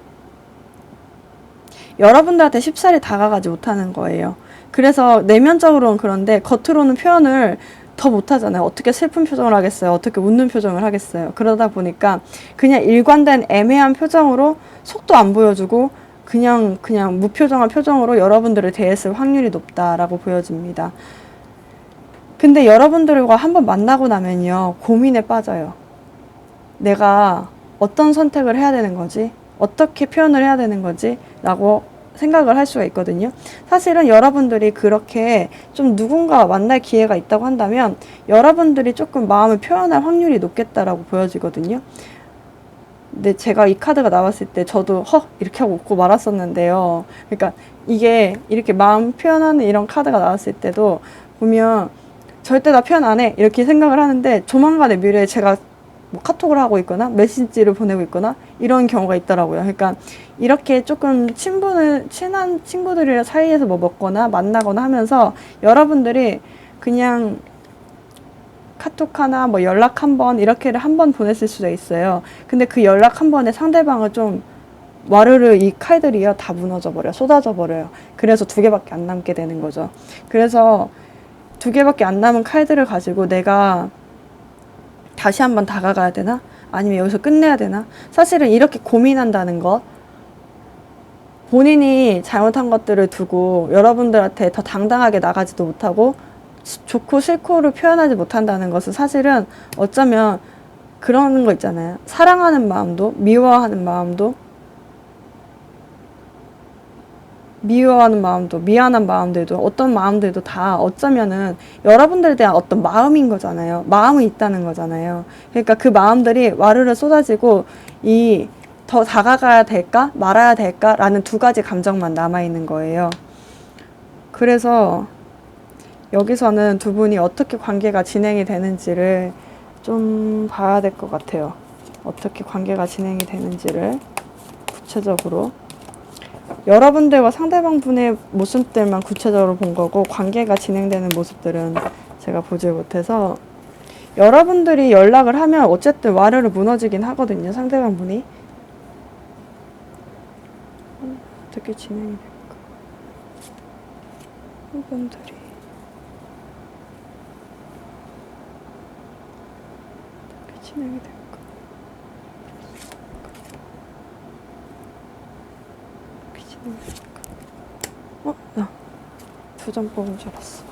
여러분들한테 쉽사리 다가가지 못하는 거예요. 그래서 내면적으로는 그런데 겉으로는 표현을 더 못하잖아요. 어떻게 슬픈 표정을 하겠어요? 어떻게 웃는 표정을 하겠어요? 그러다 보니까 그냥 일관된 애매한 표정으로 속도 안 보여주고 그냥 무표정한 표정으로 여러분들을 대했을 확률이 높다라고 보여집니다. 근데 여러분들과 한번 만나고 나면요, 고민에 빠져요. 내가 어떤 선택을 해야 되는 거지? 어떻게 표현을 해야 되는 거지? 라고 생각을 할 수가 있거든요. 사실은 여러분들이 그렇게 좀 누군가 만날 기회가 있다고 한다면 여러분들이 조금 마음을 표현할 확률이 높겠다라고 보여지거든요. 근데 제가 이 카드가 나왔을 때 저도 이렇게 하고 웃고 말았었는데요. 그러니까 이게 이렇게 마음 표현하는 이런 카드가 나왔을 때도 보면 절대 나 표현 안 해 이렇게 생각을 하는데 조만간의 미래에 제가 뭐 카톡을 하고 있거나 메시지를 보내고 있거나 이런 경우가 있더라고요. 그러니까 이렇게 조금 친한 친구들 사이에서 뭐 먹거나 만나거나 하면서 여러분들이 그냥 카톡 하나 뭐 연락 한 번 이렇게를 한 번 보냈을 수도 있어요. 근데 그 연락 한 번에 상대방을 좀 와르르 이 칼들이요 다 무너져 버려요. 쏟아져 버려요. 그래서 2개밖에 안 남게 되는 거죠. 그래서 2개밖에 안 남은 칼들을 가지고 내가 다시 한번 다가가야 되나? 아니면 여기서 끝내야 되나? 사실은 이렇게 고민한다는 것, 본인이 잘못한 것들을 두고 여러분들한테 더 당당하게 나가지도 못하고 좋고 싫고를 표현하지 못한다는 것은 사실은 어쩌면 그런 거 있잖아요. 사랑하는 마음도 미워하는 마음도 미안한 마음들도 어떤 마음들도 다 어쩌면은 여러분들에 대한 어떤 마음인 거잖아요. 마음이 있다는 거잖아요. 그러니까 그 마음들이 와르르 쏟아지고 더 다가가야 될까 말아야 될까 라는 2가지 감정만 남아있는 거예요. 그래서 여기서는 두 분이 어떻게 관계가 진행이 되는지를 좀 봐야 될 것 같아요. 어떻게 관계가 진행이 되는지를 구체적으로 여러분들과 상대방 분의 모습들만 구체적으로 본 거고 관계가 진행되는 모습들은 제가 보지 못해서 여러분들이 연락을 하면 어쨌든 와르르 무너지긴 하거든요. 상대방 분이 어떻게 진행이 될까? 이분들이 어떻게 진행이 될까? 나 2점 뽑은 줄 알았어.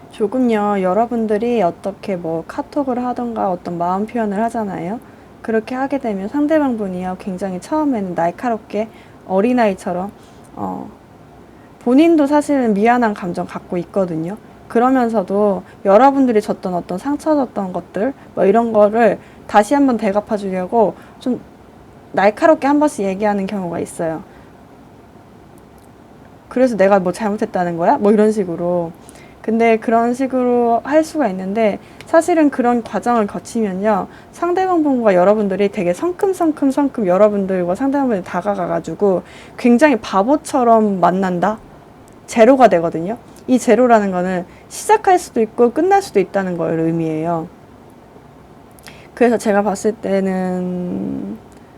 조금요, 여러분들이 어떻게 뭐 카톡을 하던가 어떤 마음 표현을 하잖아요. 그렇게 하게 되면 상대방 분이요, 굉장히 처음에는 날카롭게 어린아이처럼, 본인도 사실은 미안한 감정 갖고 있거든요. 그러면서도 여러분들이 줬던 어떤 상처 줬던 것들, 뭐 이런 거를 다시 한번 대갚아 주려고 좀 날카롭게 한 번씩 얘기하는 경우가 있어요. 그래서 내가 뭐 잘못했다는 거야? 뭐 이런 식으로. 근데 그런 식으로 할 수가 있는데 사실은 그런 과정을 거치면요. 상대방 분과 여러분들이 되게 성큼성큼 여러분들과 상대방 분이 다가가가지고 굉장히 바보처럼 만난다? 제로가 되거든요. 이 제로라는 거는 시작할 수도 있고 끝날 수도 있다는 걸 의미해요. 그래서 제가 봤을 때는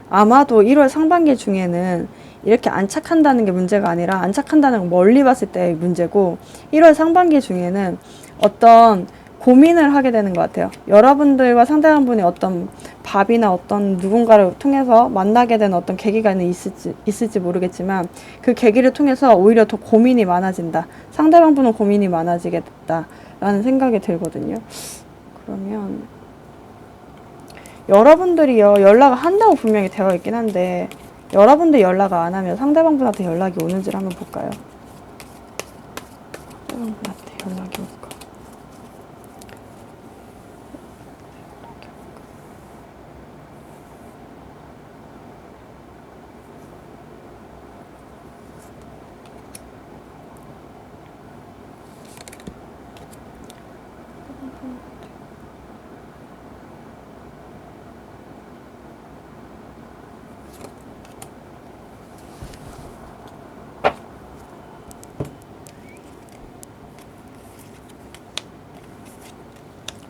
아마도 1월 상반기 중에는 이렇게 안착한다는 게 문제가 아니라 안착한다는 건 멀리 봤을 때의 문제고 1월 상반기 중에는 어떤 고민을 하게 되는 것 같아요. 여러분들과 상대방 분이 어떤 밥이나 어떤 누군가를 통해서 만나게 된 어떤 계기가 있을지 모르겠지만 그 계기를 통해서 오히려 더 고민이 많아진다. 상대방 분은 고민이 많아지겠다라는 생각이 들거든요. 그러면 여러분들이요, 연락을 한다고 분명히 되어 있긴 한데 여러분들 연락을 안 하면 상대방 분한테 연락이 오는지를 한번 볼까요? 상대방 분한테 연락이 올까?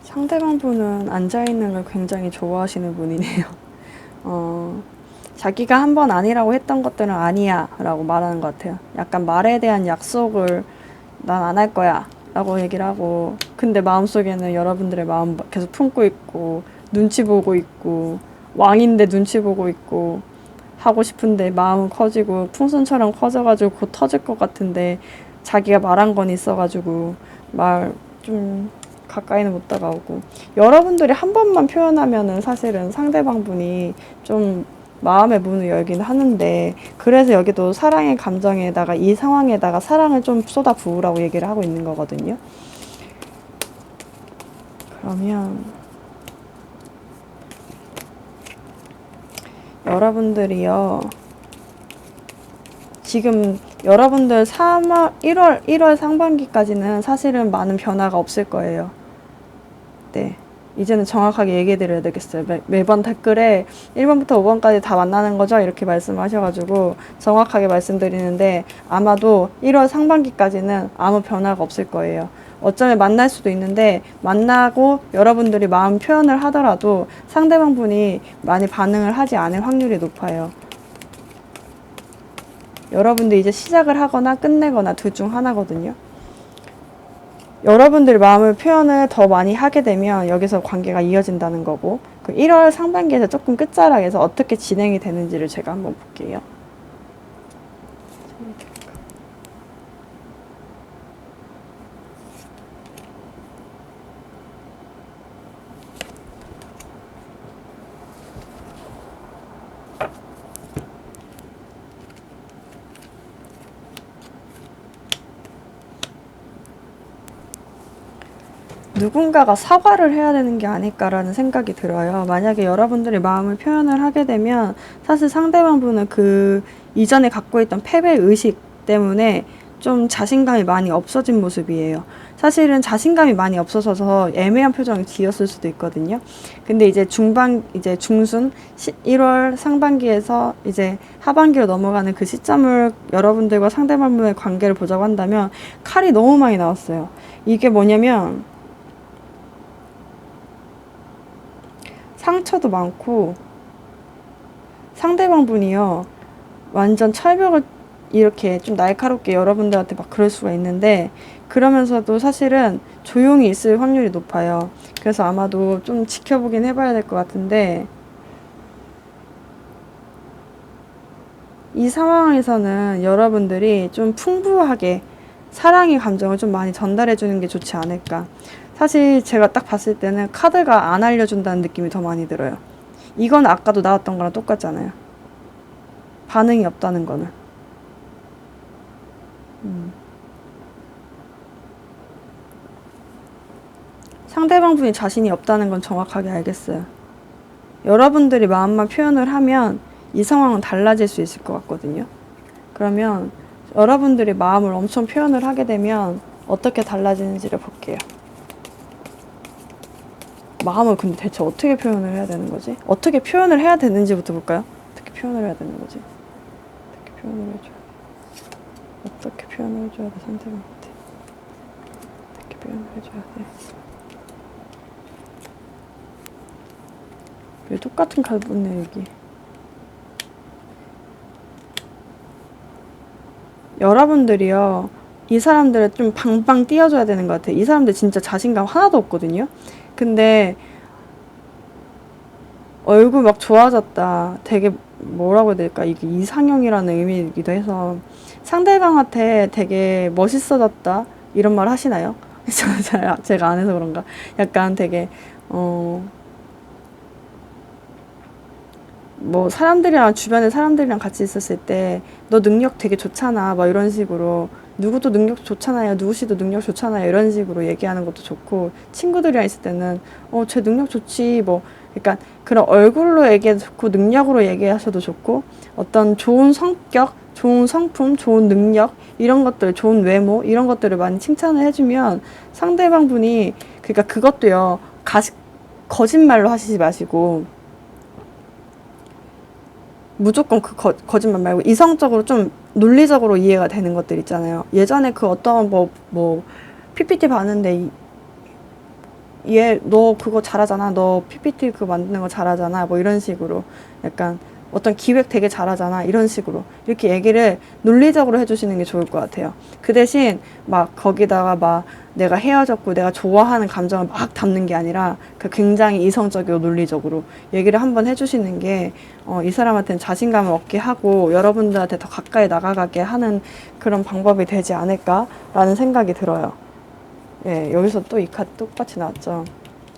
상대방 분은 앉아있는 걸 굉장히 좋아하시는 분이네요. 자기가 한 번 아니라고 했던 것들은 아니야 라고 말하는 것 같아요. 약간 말에 대한 약속을 난 안 할 거야 라고 얘기를 하고, 근데 마음속에는 여러분들의 마음 계속 품고 있고 눈치 보고 있고, 왕인데 눈치 보고 있고, 하고 싶은데 마음은 커지고 풍선처럼 커져가지고 곧 터질 것 같은데 자기가 말한 건 있어가지고 말 좀 가까이는 못 다가오고, 여러분들이 한 번만 표현하면은 사실은 상대방 분이 좀 마음의 문을 열긴 하는데, 그래서 여기도 사랑의 감정에다가 이 상황에다가 사랑을 좀 쏟아 부으라고 얘기를 하고 있는 거거든요. 그러면 여러분들이요, 지금 여러분들 1월 상반기까지는 사실은 많은 변화가 없을 거예요. 네. 이제는 정확하게 얘기해 드려야 되겠어요. 매번 댓글에 1번부터 5번까지 다 만나는 거죠? 이렇게 말씀하셔가지고 정확하게 말씀드리는데, 아마도 1월 상반기까지는 아무 변화가 없을 거예요. 어쩌면 만날 수도 있는데, 만나고 여러분들이 마음 표현을 하더라도 상대방 분이 많이 반응을 하지 않을 확률이 높아요. 여러분들이 이제 시작을 하거나 끝내거나 둘 중 하나거든요. 여러분들이 마음을 표현을 더 많이 하게 되면 여기서 관계가 이어진다는 거고, 그 1월 상반기에서 조금 끝자락에서 어떻게 진행이 되는지를 제가 한번 볼게요. 누군가가 사과를 해야 되는 게 아닐까라는 생각이 들어요. 만약에 여러분들이 마음을 표현을 하게 되면 사실 상대방 분은 그 이전에 갖고 있던 패배 의식 때문에 좀 자신감이 많이 없어진 모습이에요. 사실은 자신감이 많이 없어져서 애매한 표정을 지었을 수도 있거든요. 근데 이제 이제 중순 1월 상반기에서 이제 하반기로 넘어가는 그 시점을 여러분들과 상대방 분의 관계를 보자고 한다면 칼이 너무 많이 나왔어요. 이게 뭐냐면 상처도 많고, 상대방 분이요, 완전 철벽을 이렇게 좀 날카롭게 여러분들한테 막 그럴 수가 있는데, 그러면서도 사실은 조용히 있을 확률이 높아요. 그래서 아마도 좀 지켜보긴 해봐야 될 것 같은데, 이 상황에서는 여러분들이 좀 풍부하게 사랑의 감정을 좀 많이 전달해 주는 게 좋지 않을까. 사실 제가 딱 봤을 때는 카드가 안 알려준다는 느낌이 더 많이 들어요. 이건 아까도 나왔던 거랑 똑같잖아요. 반응이 없다는 거는. 상대방 분이 자신이 없다는 건 정확하게 알겠어요. 여러분들이 마음만 표현을 하면 이 상황은 달라질 수 있을 것 같거든요. 그러면 여러분들이 마음을 엄청 표현을 하게 되면 어떻게 달라지는지를 볼게요. 마음을 근데 대체 어떻게 표현을 해야 되는 거지? 어떻게 표현을 해야 되는지부터 볼까요? 어떻게 표현을 해야 되는 거지? 어떻게 표현을 해줘야 돼? 어떻게 표현을 해줘야 돼, 상대방한테? 어떻게 표현을 해줘야 돼? 왜 똑같은 카드 붙네, 여기. 여러분들이요, 이 사람들을 좀 방방 띄워줘야 되는 것 같아요. 이 사람들 진짜 자신감 하나도 없거든요. 근데 얼굴 막 좋아졌다, 되게 뭐라고 해야 될까, 이게 이상형이라는 의미이기도 해서 상대방한테 되게 멋있어졌다 이런 말 하시나요? 제가 안 해서 그런가, 약간 되게 뭐 사람들이랑, 주변에 사람들이랑 같이 있었을 때 너 능력 되게 좋잖아 막 이런 식으로, 누구도 능력 좋잖아요, 누구씨도 능력 좋잖아요 이런 식으로 얘기하는 것도 좋고, 친구들이랑 있을 때는 쟤 능력 좋지 뭐, 그러니까 그런 얼굴로 얘기해도 좋고 능력으로 얘기하셔도 좋고, 어떤 좋은 성격, 좋은 성품, 좋은 능력, 이런 것들, 좋은 외모, 이런 것들을 많이 칭찬을 해주면 상대방 분이, 그러니까 그것도요, 거짓말로 하시지 마시고, 무조건 그 거짓말 말고 이성적으로 좀 논리적으로 이해가 되는 것들 있잖아요. 예전에 그 어떤 PPT 봤는데, 얘, 너 그거 잘하잖아. 너 PPT 그거 만드는 거 잘하잖아. 뭐 이런 식으로. 약간 어떤 기획 되게 잘하잖아. 이런 식으로. 이렇게 얘기를 논리적으로 해주시는 게 좋을 것 같아요. 그 대신 막 거기다가 막 내가 헤어졌고 내가 좋아하는 감정을 막 담는 게 아니라 그 굉장히 이성적이고 논리적으로 얘기를 한번 해주시는 게 이 사람한테는 자신감을 얻게 하고 여러분들한테 더 가까이 나가게 하는 그런 방법이 되지 않을까라는 생각이 들어요. 예, 여기서 또 이 카드 똑같이 나왔죠.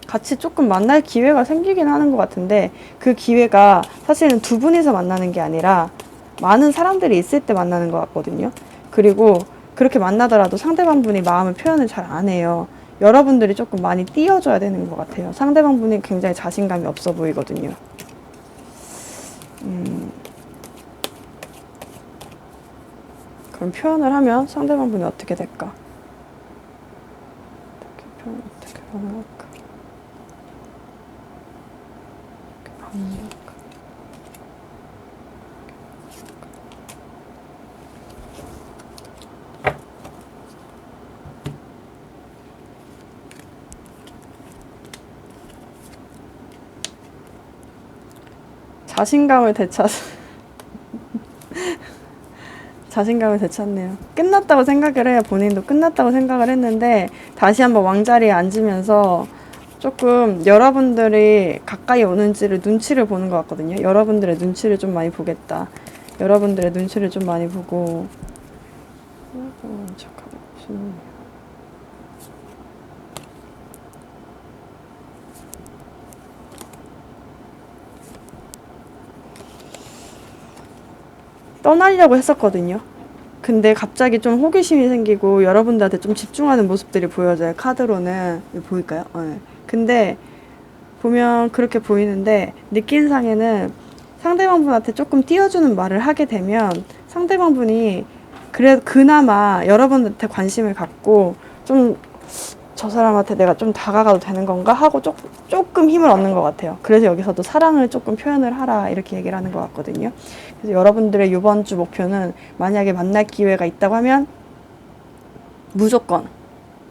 같이 조금 만날 기회가 생기긴 하는 것 같은데 그 기회가 사실은 두 분이서 만나는 게 아니라 많은 사람들이 있을 때 만나는 것 같거든요. 그리고 그렇게 만나더라도 상대방 분이 마음을 표현을 잘 안 해요. 여러분들이 조금 많이 띄워줘야 되는 것 같아요. 상대방 분이 굉장히 자신감이 없어 보이거든요. 그럼 표현을 하면 상대방 분이 어떻게 될까? 어떻게 변할까? 자신감을 되찾네요. 끝났다고 생각을 해요. 본인도 끝났다고 생각을 했는데 다시 한번 왕자리에 앉으면서 조금 여러분들이 가까이 오는지를 눈치를 보는 것 같거든요. 여러분들의 눈치를 좀 많이 보겠다. 여러분들의 눈치를 좀 많이 보고 잠깐만 무슨 떠나려고 했었거든요. 근데 갑자기 좀 호기심이 생기고 여러분들한테 좀 집중하는 모습들이 보여져요. 카드로는. 이거 보일까요? 네. 근데 보면 그렇게 보이는데 느낌상에는 상대방 분한테 조금 띄워주는 말을 하게 되면 상대방 분이 그래도 그나마 여러분한테 관심을 갖고 좀 저 사람한테 내가 좀 다가가도 되는 건가 하고 조금 힘을 얻는 것 같아요. 그래서 여기서도 사랑을 조금 표현을 하라 이렇게 얘기를 하는 것 같거든요. 그래서 여러분들의 이번 주 목표는 만약에 만날 기회가 있다고 하면 무조건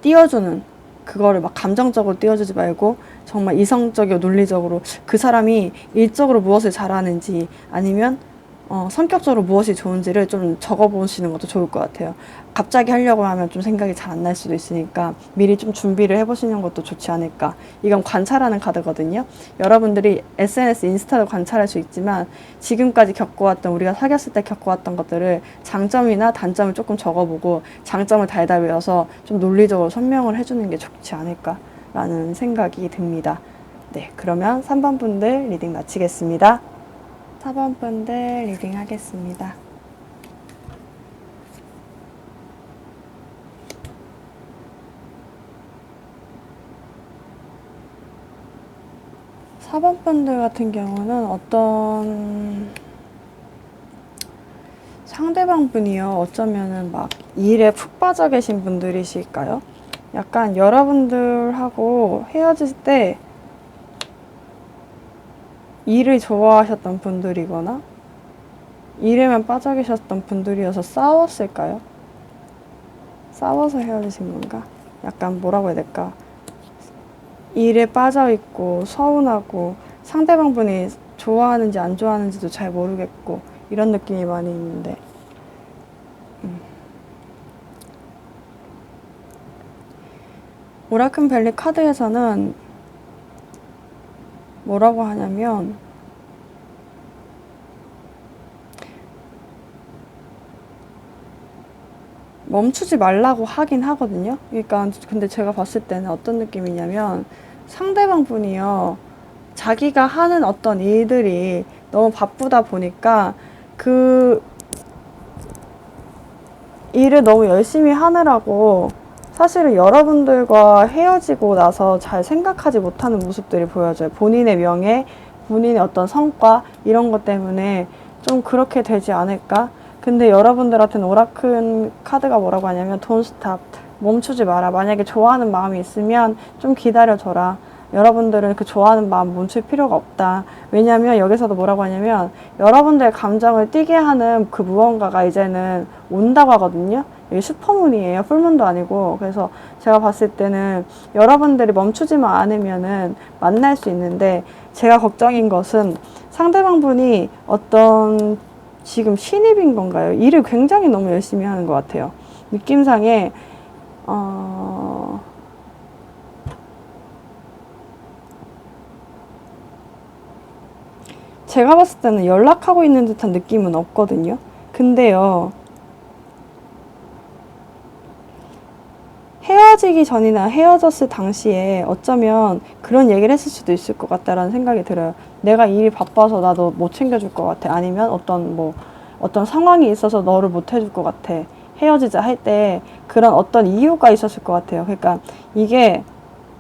띄워주는, 그거를 막 감정적으로 띄워주지 말고 정말 이성적이고 논리적으로 그 사람이 일적으로 무엇을 잘하는지 아니면 성격적으로 무엇이 좋은지를 좀 적어보시는 것도 좋을 것 같아요. 갑자기 하려고 하면 좀 생각이 잘 안 날 수도 있으니까 미리 좀 준비를 해보시는 것도 좋지 않을까. 이건 관찰하는 카드거든요. 여러분들이 SNS, 인스타도 관찰할 수 있지만 지금까지 겪어왔던, 우리가 사귀었을 때 겪어왔던 것들을 장점이나 단점을 조금 적어보고 장점을 달다 외워서 좀 논리적으로 설명을 해주는 게 좋지 않을까라는 생각이 듭니다. 네, 그러면 3번 분들 리딩 마치겠습니다. 4번 분들 리딩 하겠습니다. 사번 분들 같은 경우는 어떤 상대방 분이요, 어쩌면은 막 일에 푹 빠져 계신 분들이실까요? 약간 여러분들하고 헤어질 때 일을 좋아하셨던 분들이거나 일에만 빠져 계셨던 분들이어서 싸웠을까요? 싸워서 헤어지신 건가? 약간 뭐라고 해야 될까? 일에 빠져있고 서운하고 상대방 분이 좋아하는지 안 좋아하는지도 잘 모르겠고 이런 느낌이 많이 있는데 오라클 밸리 카드에서는 뭐라고 하냐면 멈추지 말라고 하긴 하거든요. 그러니까 근데 제가 봤을 때는 어떤 느낌이냐면 상대방 분이요, 자기가 하는 어떤 일들이 너무 바쁘다 보니까 그 일을 너무 열심히 하느라고 사실은 여러분들과 헤어지고 나서 잘 생각하지 못하는 모습들이 보여져요. 본인의 명예, 본인의 어떤 성과 이런 것 때문에 좀 그렇게 되지 않을까? 근데 여러분들한테는 오라클 카드가 뭐라고 하냐면 Don't stop. 멈추지 마라. 만약에 좋아하는 마음이 있으면 좀 기다려줘라. 여러분들은 그 좋아하는 마음 멈출 필요가 없다. 왜냐하면 여기서도 뭐라고 하냐면 여러분들의 감정을 뛰게 하는 그 무언가가 이제는 온다고 하거든요. 이게 슈퍼문이에요. 풀문도 아니고. 그래서 제가 봤을 때는 여러분들이 멈추지만 않으면은 만날 수 있는데, 제가 걱정인 것은 상대방 분이 어떤 지금 신입인 건가요? 일을 굉장히 너무 열심히 하는 것 같아요. 느낌상에 제가 봤을 때는 연락하고 있는 듯한 느낌은 없거든요. 근데요, 헤어지기 전이나 헤어졌을 당시에 어쩌면 그런 얘기를 했을 수도 있을 것 같다라는 생각이 들어요. 내가 일이 바빠서 나도 못 챙겨줄 것 같아. 아니면 어떤 상황이 있어서 너를 못 해줄 것 같아. 헤어지자 할 때 그런 어떤 이유가 있었을 것 같아요. 그러니까 이게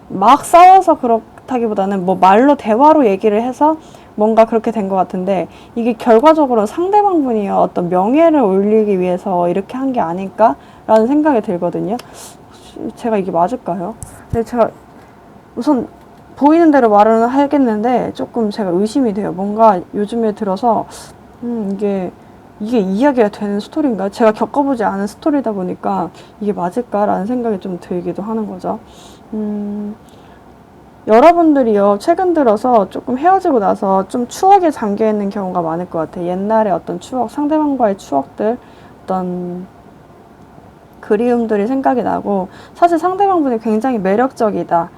막 싸워서 그렇다기보다는 뭐 말로 대화로 얘기를 해서 뭔가 그렇게 된 것 같은데, 이게 결과적으로 상대방 분이요 어떤 명예를 올리기 위해서 이렇게 한 게 아닐까라는 생각이 들거든요. 제가 이게 맞을까요? 근데 제가 우선 보이는 대로 말은 하겠는데 조금 제가 의심이 돼요. 뭔가 요즘에 들어서 이게 이야기가 되는 스토리인가? 제가 겪어보지 않은 스토리다 보니까 이게 맞을까라는 생각이 좀 들기도 하는 거죠. 여러분들이요, 최근 들어서 조금 헤어지고 나서 좀 추억에 잠겨 있는 경우가 많을 것 같아요. 옛날에 어떤 추억, 상대방과의 추억들, 어떤 그리움들이 생각이 나고, 사실 상대방분이 굉장히 매력적이다.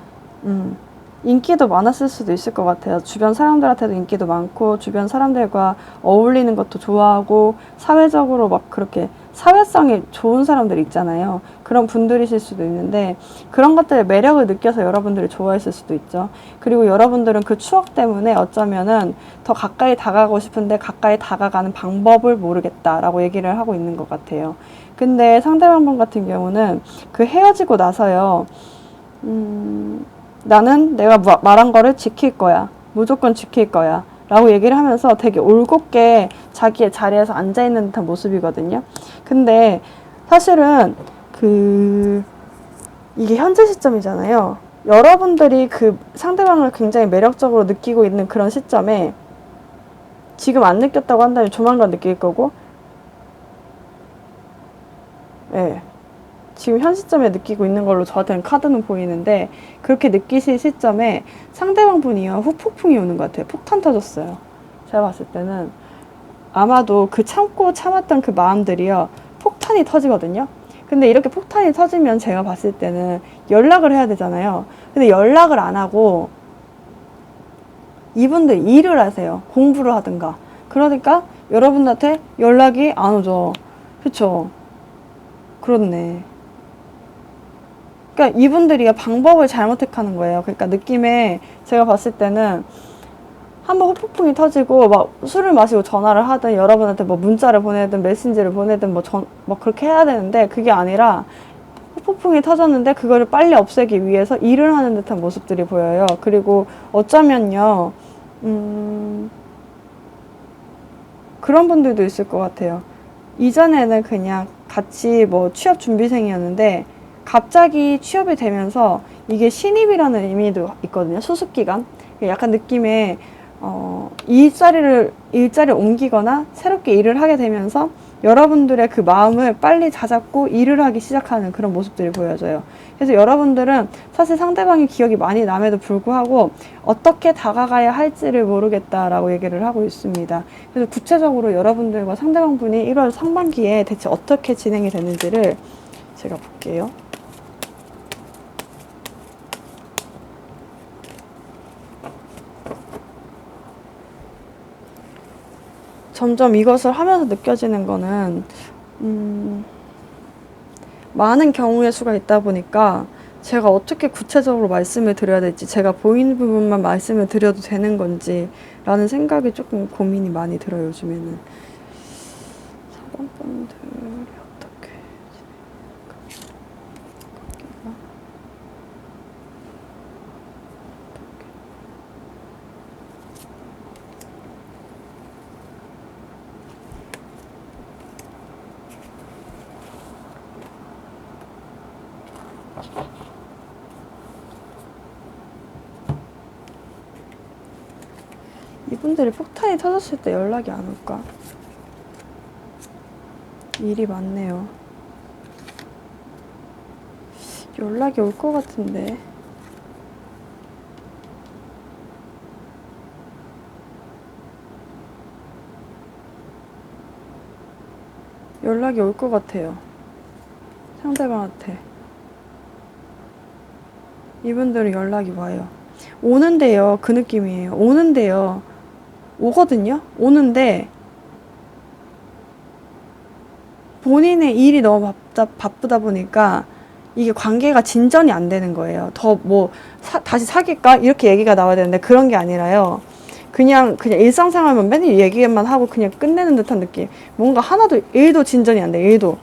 인기도 많았을 수도 있을 것 같아요. 주변 사람들한테도 인기도 많고, 주변 사람들과 어울리는 것도 좋아하고, 사회적으로 막 그렇게 사회성이 좋은 사람들 있잖아요. 그런 분들이실 수도 있는데, 그런 것들의 매력을 느껴서 여러분들이 좋아했을 수도 있죠. 그리고 여러분들은 그 추억 때문에 어쩌면은 더 가까이 다가가고 싶은데 가까이 다가가는 방법을 모르겠다라고 얘기를 하고 있는 것 같아요. 근데 상대방분 같은 경우는 그 헤어지고 나서요, 나는 내가 말한 거를 지킬 거야. 무조건 지킬 거야. 라고 얘기를 하면서 되게 올곧게 자기의 자리에서 앉아있는 듯한 모습이거든요. 근데 사실은 이게 현재 시점이잖아요. 여러분들이 그 상대방을 굉장히 매력적으로 느끼고 있는 그런 시점에 지금 안 느꼈다고 한다면 조만간 느낄 거고, 예. 지금 현 시점에 느끼고 있는 걸로 저한테는 카드는 보이는데, 그렇게 느끼실 시점에 상대방 분이요 후폭풍이 오는 것 같아요. 폭탄 터졌어요. 제가 봤을 때는 아마도 그 참고 참았던 그 마음들이요 폭탄이 터지거든요. 근데 이렇게 폭탄이 터지면 제가 봤을 때는 연락을 해야 되잖아요. 근데 연락을 안 하고 이분들 일을 하세요. 공부를 하든가. 그러니까 여러분한테 연락이 안 오죠. 그쵸? 그렇네. 그러니까 이분들이 방법을 잘못 택하는 거예요. 그러니까 느낌에 제가 봤을 때는 한번 후폭풍이 터지고 막 술을 마시고 전화를 하든 여러분한테 뭐 문자를 보내든 메신저를 보내든 뭐 그렇게 해야 되는데, 그게 아니라 후폭풍이 터졌는데 그거를 빨리 없애기 위해서 일을 하는 듯한 모습들이 보여요. 그리고 어쩌면요, 그런 분들도 있을 것 같아요. 이전에는 그냥 같이 뭐 취업 준비생이었는데 갑자기 취업이 되면서, 이게 신입이라는 의미도 있거든요. 수습기간. 약간 느낌에 일자리를 옮기거나 새롭게 일을 하게 되면서 여러분들의 그 마음을 빨리 다잡고 일을 하기 시작하는 그런 모습들이 보여져요. 그래서 여러분들은 사실 상대방의 기억이 많이 남에도 불구하고 어떻게 다가가야 할지를 모르겠다라고 얘기를 하고 있습니다. 그래서 구체적으로 여러분들과 상대방 분이 1월 상반기에 대체 어떻게 진행이 되는지를 제가 볼게요. 점점 이것을 하면서 느껴지는 거는, 많은 경우의 수가 있다 보니까 제가 어떻게 구체적으로 말씀을 드려야 될지, 제가 보이는 부분만 말씀을 드려도 되는 건지 라는 생각이 조금 고민이 많이 들어요, 요즘에는. 4번 분들이 어떻게 이분들이 폭탄이 터졌을 때 연락이 안 올까? 일이 많네요. 연락이 올 것 같은데. 연락이 올 것 같아요. 상대방한테. 이분들은 연락이 와요. 오는데요. 그 느낌이에요. 오는데요. 오거든요. 오는데 본인의 일이 너무 바쁘다 보니까 이게 관계가 진전이 안 되는 거예요. 더 뭐 다시 사귈까? 이렇게 얘기가 나와야 되는데 그런 게 아니라요. 그냥 일상생활만 맨날 얘기만 하고 그냥 끝내는 듯한 느낌. 뭔가 하나도 일도 진전이 안 돼. 일도.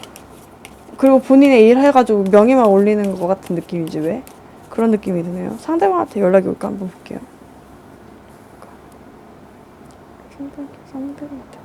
그리고 본인의 일 해가지고 명예만 올리는 것 같은 느낌이지 왜? 그런 느낌이 드네요. 상대방한테 연락이 올까 한번 볼게요. 상대방한테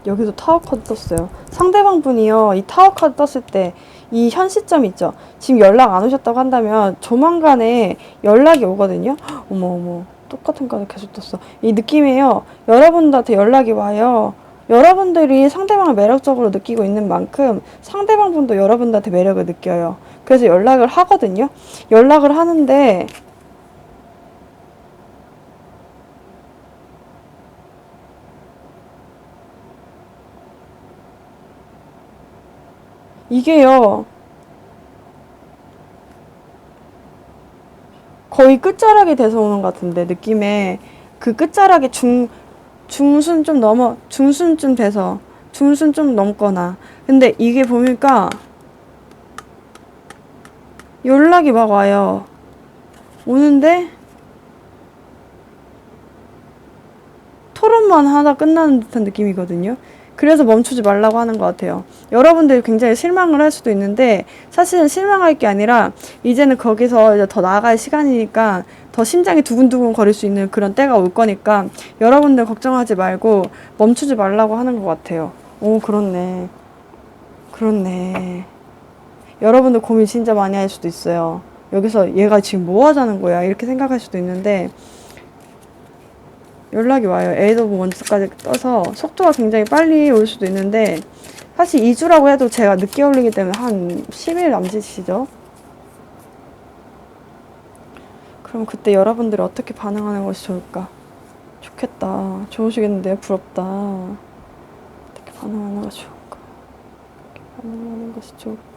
여기도 타워 카드 떴어요. 상대방 분이요, 이 타워 카드 떴을 때 이 현 시점 있죠. 지금 연락 안 오셨다고 한다면 조만간에 연락이 오거든요. 어머 똑같은 카드 계속 떴어. 이 느낌이에요. 여러분들한테 연락이 와요. 여러분들이 상대방을 매력적으로 느끼고 있는 만큼 상대방 분도 여러분들한테 매력을 느껴요. 그래서 연락을 하거든요. 연락을 하는데 이게요, 거의 끝자락이 돼서 오는 것 같은데, 느낌에. 그 끝자락이 중순 좀 넘어, 중순쯤 돼서, 중순 좀 넘거나. 근데 이게 보니까 연락이 막 와요. 오는데, 토론만 하다 끝나는 듯한 느낌이거든요. 그래서 멈추지 말라고 하는 것 같아요. 여러분들이 굉장히 실망을 할 수도 있는데 사실은 실망할 게 아니라 이제는 거기서 이제 더 나아갈 시간이니까 더 심장이 두근두근 거릴 수 있는 그런 때가 올 거니까 여러분들 걱정하지 말고 멈추지 말라고 하는 것 같아요. 오, 그렇네. 그렇네. 여러분들 고민 진짜 많이 할 수도 있어요. 여기서 얘가 지금 뭐 하자는 거야? 이렇게 생각할 수도 있는데 연락이 와요. 에이드 오브 원스까지 떠서 속도가 굉장히 빨리 올 수도 있는데 사실 2주라고 해도 제가 늦게 올리기 때문에 한 10일 남짓이죠. 그럼 그때 여러분들이 어떻게 반응하는 것이 좋을까? 좋겠다. 좋으시겠는데요? 부럽다. 어떻게 반응하는 것이 좋을까? 어떻게 반응하는 것이 좋을까?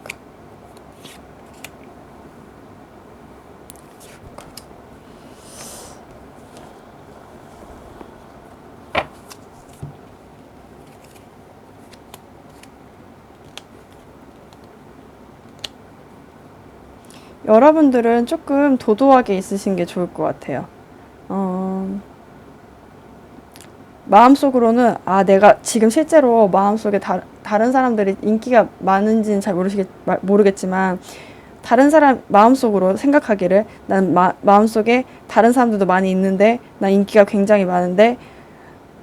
여러분들은 조금 도도하게 있으신 게 좋을 것 같아요. 마음속으로는 내가 지금 실제로 마음속에 다른 사람들이 인기가 많은지는 잘 모르겠지만 다른 사람 마음속으로 생각하기를 난 마음속에 다른 사람들도 많이 있는데 난 인기가 굉장히 많은데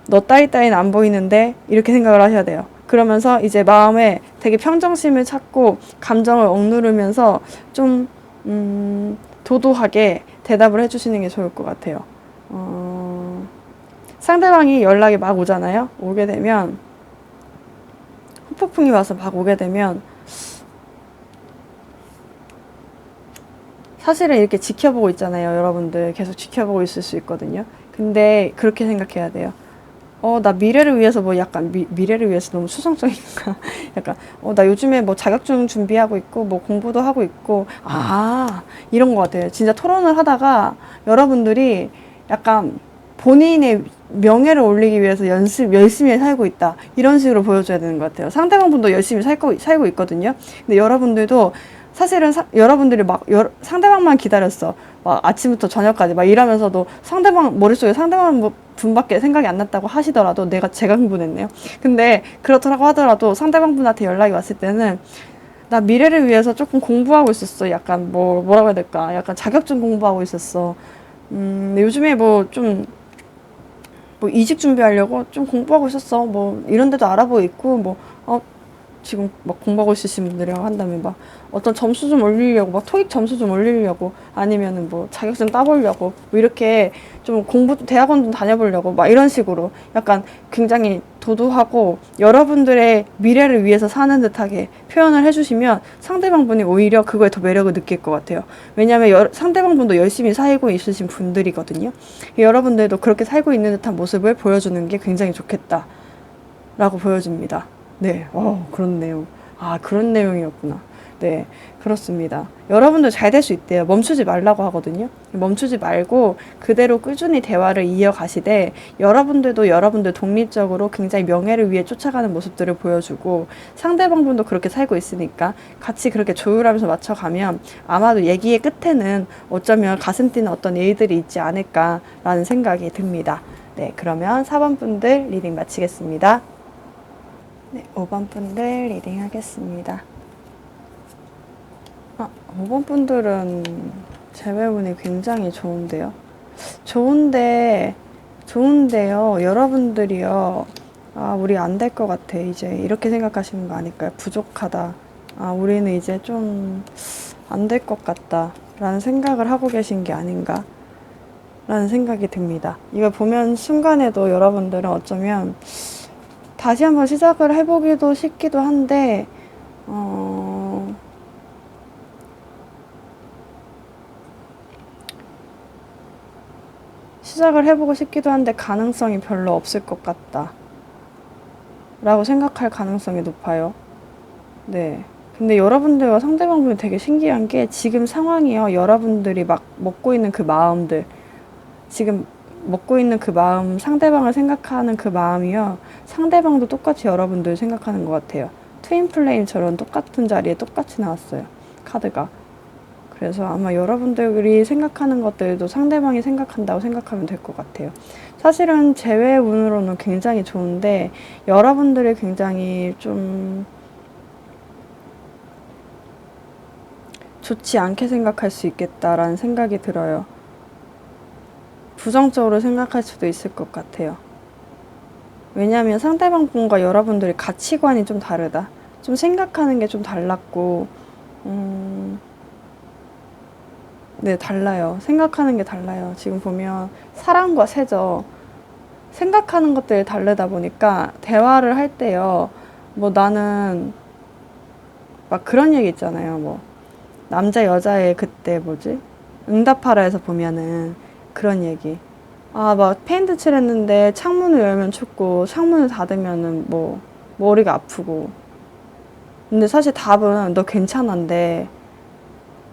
너 따위따위는 안 보이는데 이렇게 생각을 하셔야 돼요. 그러면서 이제 마음에 되게 평정심을 찾고 감정을 억누르면서 좀 도도하게 대답을 해주시는 게 좋을 것 같아요. 상대방이 연락이 막 오잖아요. 오게 되면 후폭풍이 와서 막 오게 되면 사실은 이렇게 지켜보고 있잖아요. 여러분들 계속 지켜보고 있을 수 있거든요. 근데 그렇게 생각해야 돼요. 나 미래를 위해서 뭐 약간 미래를 위해서 너무 수성적인가? 약간 나 요즘에 뭐 자격증 준비하고 있고 뭐 공부도 하고 있고 이런 것 같아요. 진짜 토론을 하다가 여러분들이 약간 본인의 명예를 올리기 위해서 열심히 살고 있다. 이런 식으로 보여줘야 되는 것 같아요. 상대방분도 열심히 살고 있거든요. 근데 여러분들도 사실은 여러분들이 막 상대방만 기다렸어. 막 아침부터 저녁까지 막 일하면서도 상대방 머릿속에 상대방 분밖에 생각이 안 났다고 하시더라도 제가 흥분했네요. 근데 그렇더라고 하더라도 상대방 분한테 연락이 왔을 때는 나 미래를 위해서 조금 공부하고 있었어. 약간 뭐라고 해야 될까? 약간 자격증 공부하고 있었어. 근데 요즘에 뭐 이직 준비하려고 좀 공부하고 있었어. 뭐 이런 데도 알아보고 있고 지금 막 공부하고 있으신 분들이라고 한다면 막 어떤 점수 좀 올리려고 막 토익 점수 좀 올리려고 아니면은 뭐 자격증 따보려고 뭐 이렇게 좀 공부 대학원 좀 다녀보려고 막 이런 식으로 약간 굉장히 도도하고 여러분들의 미래를 위해서 사는 듯하게 표현을 해주시면 상대방분이 오히려 그거에 더 매력을 느낄 것 같아요. 왜냐하면 상대방분도 열심히 살고 있으신 분들이거든요. 여러분들도 그렇게 살고 있는 듯한 모습을 보여주는 게 굉장히 좋겠다 라고 보여집니다. 네, 그런 내용. 그런 내용이었구나. 네, 그렇습니다. 여러분도 잘 될 수 있대요. 멈추지 말라고 하거든요. 멈추지 말고 그대로 꾸준히 대화를 이어가시되 여러분들도 여러분들 독립적으로 굉장히 명예를 위해 쫓아가는 모습들을 보여주고 상대방분도 그렇게 살고 있으니까 같이 그렇게 조율하면서 맞춰가면 아마도 얘기의 끝에는 어쩌면 가슴 뛰는 어떤 일들이 있지 않을까라는 생각이 듭니다. 네, 그러면 4번 분들 리딩 마치겠습니다. 네, 5번 분들 리딩 하겠습니다. 5번 분들은 재배운이 굉장히 좋은데요. 좋은데요. 여러분들이요. 우리 안 될 것 같아. 이제 이렇게 생각하시는 거 아닐까요? 부족하다. 우리는 이제 좀 안 될 것 같다. 라는 생각을 하고 계신 게 아닌가. 라는 생각이 듭니다. 이걸 보면 순간에도 여러분들은 어쩌면 다시 한번 시작을 해보기도 싶기도 한데, 시작을 해보고 싶기도 한데 가능성이 별로 없을 것 같다. 라고 생각할 가능성이 높아요. 네. 근데 여러분들과 상대방분이 되게 신기한 게 지금 상황이요. 여러분들이 막 먹고 있는 그 마음들. 지금 먹고 있는 그 마음, 상대방을 생각하는 그 마음이요. 상대방도 똑같이 여러분들 생각하는 것 같아요. 트윈 플레임처럼 똑같은 자리에 똑같이 나왔어요. 카드가. 그래서 아마 여러분들이 생각하는 것들도 상대방이 생각한다고 생각하면 될 것 같아요. 사실은 재회 운으로는 굉장히 좋은데 여러분들이 굉장히 좀 좋지 않게 생각할 수 있겠다라는 생각이 들어요. 부정적으로 생각할 수도 있을 것 같아요. 왜냐하면 상대방 분과 여러분들의 가치관이 좀 다르다. 좀 생각하는 게 좀 달랐고, 네, 달라요. 생각하는 게 달라요. 지금 보면 사랑과 새죠. 생각하는 것들이 다르다 보니까 대화를 할 때요. 뭐 나는 막 그런 얘기 있잖아요. 뭐 남자 여자의 그때 뭐지? 응답하라에서 보면은 그런 얘기. 막 페인트 칠했는데 창문을 열면 춥고 창문을 닫으면은 뭐 머리가 아프고. 근데 사실 답은 너 괜찮은데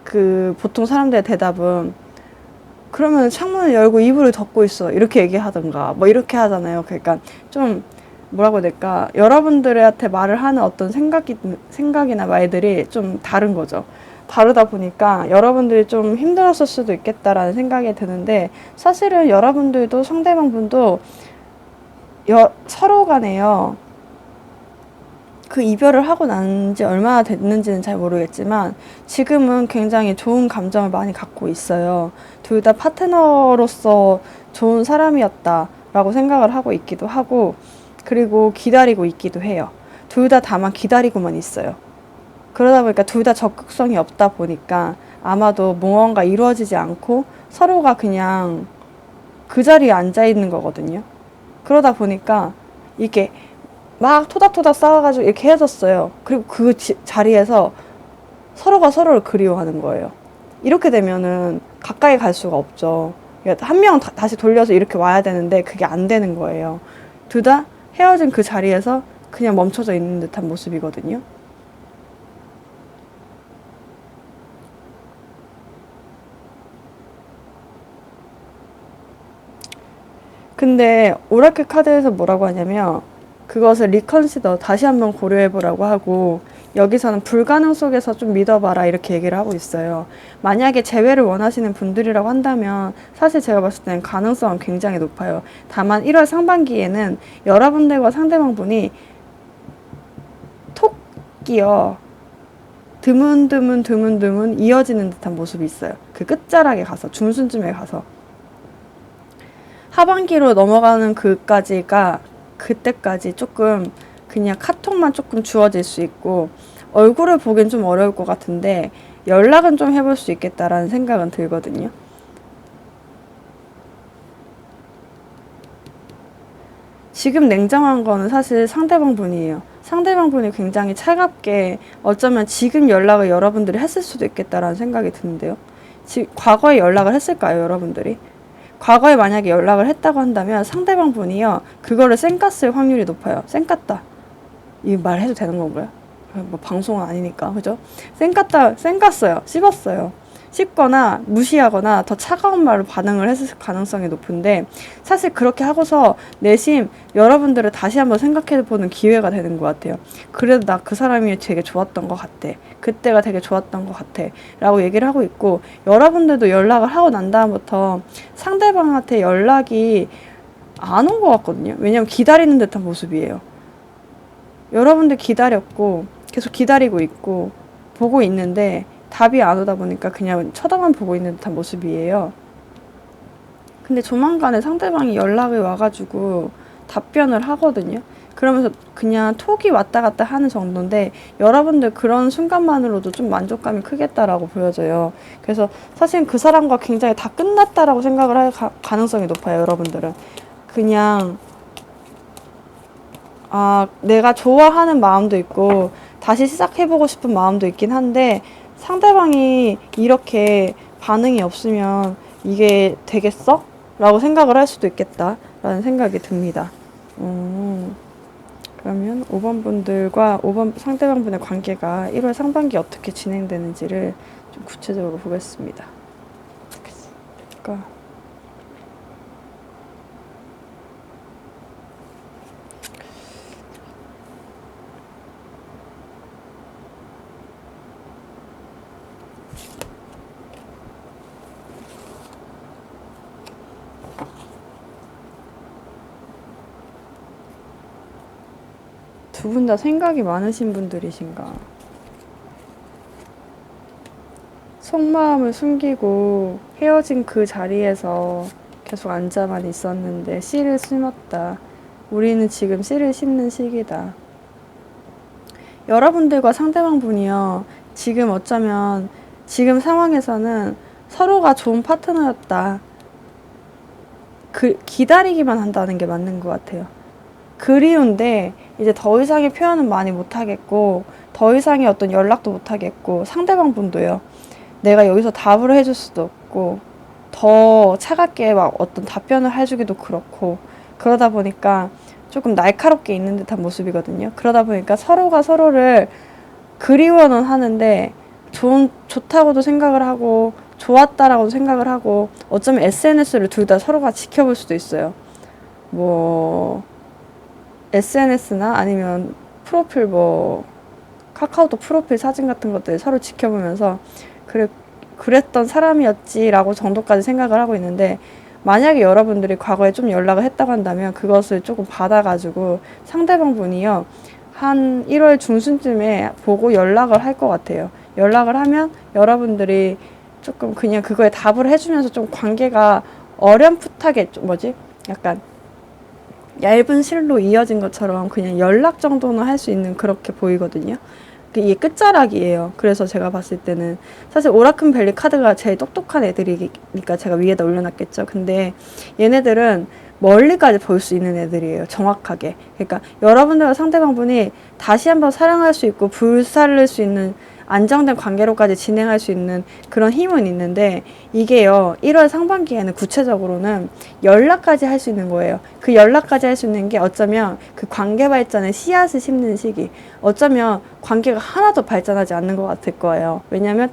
그 보통 사람들의 대답은 그러면 창문을 열고 이불을 덮고 있어 이렇게 얘기하던가 뭐 이렇게 하잖아요. 그러니까 좀 뭐라고 해야 될까, 여러분들한테 말을 하는 어떤 생각이나 말들이 좀 다른 거죠. 다르다 보니까 여러분들이 좀 힘들었을 수도 있겠다라는 생각이 드는데 사실은 여러분들도 상대방 분도 서로 간에요. 그 이별을 하고 난 지 얼마나 됐는지는 잘 모르겠지만 지금은 굉장히 좋은 감정을 많이 갖고 있어요. 둘 다 파트너로서 좋은 사람이었다라고 생각을 하고 있기도 하고 그리고 기다리고 있기도 해요. 둘 다 다만 기다리고만 있어요. 그러다 보니까 둘 다 적극성이 없다 보니까 아마도 무언가 이루어지지 않고 서로가 그냥 그 자리에 앉아 있는 거거든요. 그러다 보니까 이게 막 토닥토닥 싸워가지고 이렇게 헤어졌어요. 그리고 그 자리에서 서로가 서로를 그리워하는 거예요. 이렇게 되면은 가까이 갈 수가 없죠. 한 명은 다시 돌려서 이렇게 와야 되는데 그게 안 되는 거예요. 둘 다 헤어진 그 자리에서 그냥 멈춰져 있는 듯한 모습이거든요. 근데 오라클 카드에서 뭐라고 하냐면 그것을 리컨시더 다시 한번 고려해보라고 하고 여기서는 불가능 속에서 좀 믿어봐라 이렇게 얘기를 하고 있어요. 만약에 재회를 원하시는 분들이라고 한다면 사실 제가 봤을 때는 가능성은 굉장히 높아요. 다만 1월 상반기에는 여러분들과 상대방분이 톡이요. 드문드문 이어지는 듯한 모습이 있어요. 그 끝자락에 가서 중순쯤에 가서 하반기로 넘어가는 그때까지 조금 그냥 카톡만 조금 주어질 수 있고 얼굴을 보긴 좀 어려울 것 같은데 연락은 좀 해볼 수 있겠다라는 생각은 들거든요. 지금 냉정한 거는 사실 상대방 분이에요. 상대방 분이 굉장히 차갑게 어쩌면 지금 연락을 여러분들이 했을 수도 있겠다라는 생각이 드는데요. 과거에 연락을 했을까요, 여러분들이? 과거에 만약에 연락을 했다고 한다면 상대방 분이요, 그거를 쌩깠을 확률이 높아요. 쌩깠다. 이 말 해도 되는 건가요? 뭐 방송은 아니니까, 그죠? 쌩깠어요. 씹었어요. 씹거나 무시하거나 더 차가운 말로 반응을 했을 가능성이 높은데, 사실 그렇게 하고서 내심 여러분들을 다시 한번 생각해보는 기회가 되는 것 같아요. 그래도 나 그 사람이 되게 좋았던 것 같아. 그때가 되게 좋았던 것 같아. 라고 얘기를 하고 있고, 여러분들도 연락을 하고 난 다음부터 상대방한테 연락이 안 온 것 같거든요. 왜냐면 기다리는 듯한 모습이에요. 여러분들 기다렸고 계속 기다리고 있고 보고 있는데 답이 안 오다 보니까 그냥 쳐다만 보고 있는 듯한 모습이에요. 근데 조만간에 상대방이 연락이 와가지고 답변을 하거든요. 그러면서 그냥 톡이 왔다 갔다 하는 정도인데 여러분들 그런 순간만으로도 좀 만족감이 크겠다라고 보여져요. 그래서 사실 그 사람과 굉장히 다 끝났다라고 생각을 할 가능성이 높아요. 여러분들은 그냥 내가 좋아하는 마음도 있고 다시 시작해보고 싶은 마음도 있긴 한데 상대방이 이렇게 반응이 없으면 이게 되겠어? 라고 생각을 할 수도 있겠다라는 생각이 듭니다. 그러면 5번 분들과 5번 상대방 분의 관계가 1월 상반기 어떻게 진행되는지를 좀 구체적으로 보겠습니다. 그러니까 두 분 다 생각이 많으신 분들이신가? 속마음을 숨기고 헤어진 그 자리에서 계속 앉아만 있었는데 씨를 심었다. 우리는 지금 씨를 심는 시기다. 여러분들과 상대방 분이요. 지금 어쩌면 지금 상황에서는 서로가 좋은 파트너였다. 기다리기만 한다는 게 맞는 것 같아요. 그리운데 이제 더 이상의 표현은 많이 못하겠고 더 이상의 어떤 연락도 못하겠고 상대방 분도요. 내가 여기서 답을 해줄 수도 없고 더 차갑게 막 어떤 답변을 해주기도 그렇고 그러다 보니까 조금 날카롭게 있는 듯한 모습이거든요. 그러다 보니까 서로가 서로를 그리워는 하는데 좋다고도 생각을 하고 좋았다라고도 생각을 하고 어쩌면 SNS를 둘 다 서로가 지켜볼 수도 있어요. 뭐 SNS나 아니면 프로필 카카오톡 프로필 사진 같은 것들 서로 지켜보면서 그랬던 사람이었지라고 정도까지 생각을 하고 있는데 만약에 여러분들이 과거에 좀 연락을 했다고 한다면 그것을 조금 받아가지고 상대방 분이요. 한 1월 중순쯤에 보고 연락을 할 것 같아요. 연락을 하면 여러분들이 조금 그냥 그거에 답을 해주면서 좀 관계가 어렴풋하게 약간 얇은 실로 이어진 것처럼 그냥 연락 정도는 할 수 있는 그렇게 보이거든요. 이게 끝자락이에요. 그래서 제가 봤을 때는 사실 오라클 밸리 카드가 제일 똑똑한 애들이니까 제가 위에다 올려놨겠죠. 근데 얘네들은 멀리까지 볼 수 있는 애들이에요. 정확하게. 그러니까 여러분들과 상대방분이 다시 한번 사랑할 수 있고 불살릴 수 있는 안정된 관계로까지 진행할 수 있는 그런 힘은 있는데 이게요 1월 상반기에는 구체적으로는 연락까지 할 수 있는 거예요. 그 연락까지 할 수 있는 게 어쩌면 그 관계 발전의 씨앗을 심는 시기, 어쩌면 관계가 하나도 발전하지 않는 것 같을 거예요. 왜냐면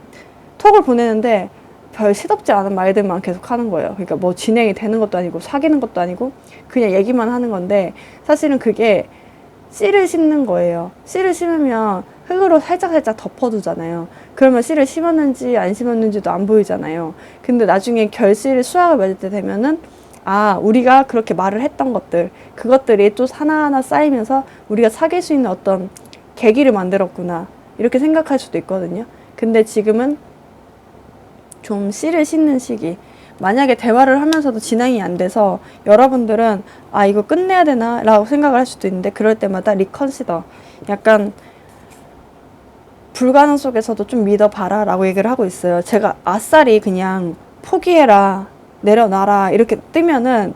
톡을 보내는데 별 시덥지 않은 말들만 계속 하는 거예요. 그러니까 뭐 진행이 되는 것도 아니고 사귀는 것도 아니고 그냥 얘기만 하는 건데 사실은 그게 씨를 심는 거예요. 씨를 심으면 흙으로 살짝살짝 덮어두잖아요. 그러면 씨를 심었는지 안 심었는지도 안 보이잖아요. 근데 나중에 결실을 수확을 맺을 때 되면은 우리가 그렇게 말을 했던 것들, 그것들이 또 하나하나 쌓이면서 우리가 사귈 수 있는 어떤 계기를 만들었구나. 이렇게 생각할 수도 있거든요. 근데 지금은 좀 씨를 심는 시기. 만약에 대화를 하면서도 진행이 안 돼서 여러분들은 아 이거 끝내야 되나 라고 생각을 할 수도 있는데, 그럴 때마다 리컨시더, 약간 불가능 속에서도 좀 믿어봐라 라고 얘기를 하고 있어요. 제가 아싸리 그냥 포기해라, 내려놔라 이렇게 뜨면은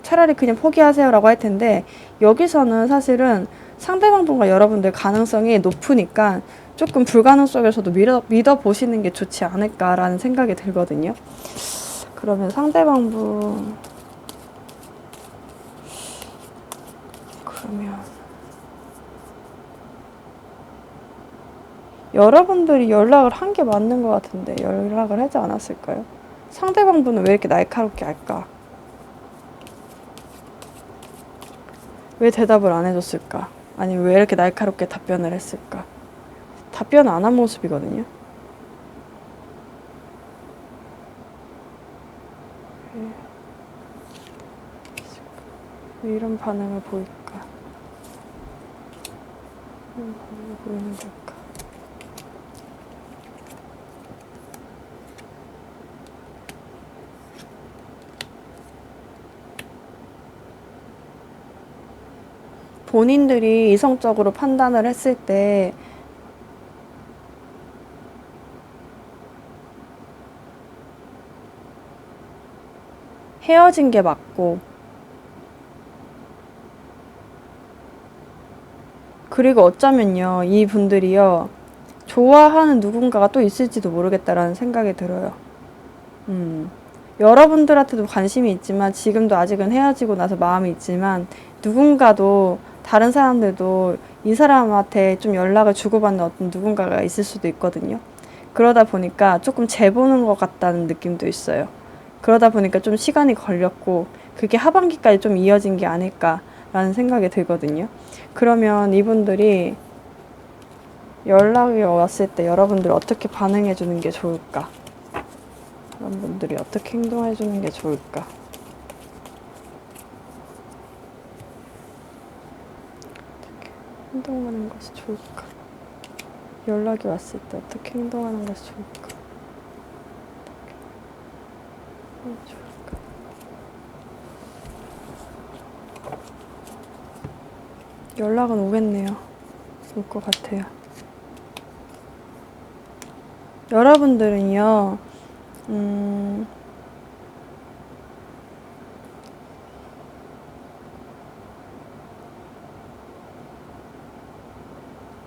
차라리 그냥 포기하세요 라고 할 텐데, 여기서는 사실은 상대방분과 여러분들 가능성이 높으니까 조금 불가능 속에서도 믿어보시는 게 좋지 않을까라는 생각이 들거든요. 그러면 상대방분, 그러면 여러분들이 연락을 한 게 맞는 것 같은데 연락을 하지 않았을까요? 상대방분은 왜 이렇게 날카롭게 할까? 왜 대답을 안 해줬을까? 아니면 왜 이렇게 날카롭게 답변을 했을까? 답변 안 한 모습이거든요. 왜 이런 반응을 보일까? 이런 반응을 보이는 걸까? 본인들이 이성적으로 판단을 했을 때 헤어진 게 맞고, 그리고 어쩌면요 이 분들이요 좋아하는 누군가가 또 있을지도 모르겠다라는 생각이 들어요. 여러분들한테도 관심이 있지만, 지금도 아직은 헤어지고 나서 마음이 있지만, 누군가도 다른 사람들도 이 사람한테 좀 연락을 주고받는 어떤 누군가가 있을 수도 있거든요. 그러다 보니까 조금 재보는 것 같다는 느낌도 있어요. 그러다 보니까 좀 시간이 걸렸고 그게 하반기까지 좀 이어진 게 아닐까라는 생각이 들거든요. 그러면 이분들이 연락이 왔을 때 여러분들 어떻게 반응해 주는 게 좋을까? 여러분들이 어떻게 행동해 주는 게 좋을까? 어떻게 행동하는 것이 좋을까? 연락이 왔을 때 어떻게 행동하는 것이 좋을까? 좋을까? 연락은 오겠네요. 올 것 같아요. 여러분들은요,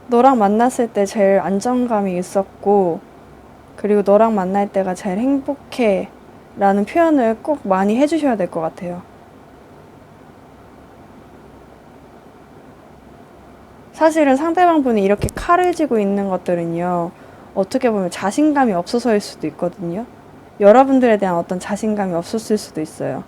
너랑 만났을 때 제일 안정감이 있었고, 그리고 너랑 만날 때가 제일 행복해 라는 표현을 꼭 많이 해주셔야 될 것 같아요. 사실은 상대방분이 이렇게 칼을 쥐고 있는 것들은요, 어떻게 보면 자신감이 없어서일 수도 있거든요. 여러분들에 대한 어떤 자신감이 없었을 수도 있어요.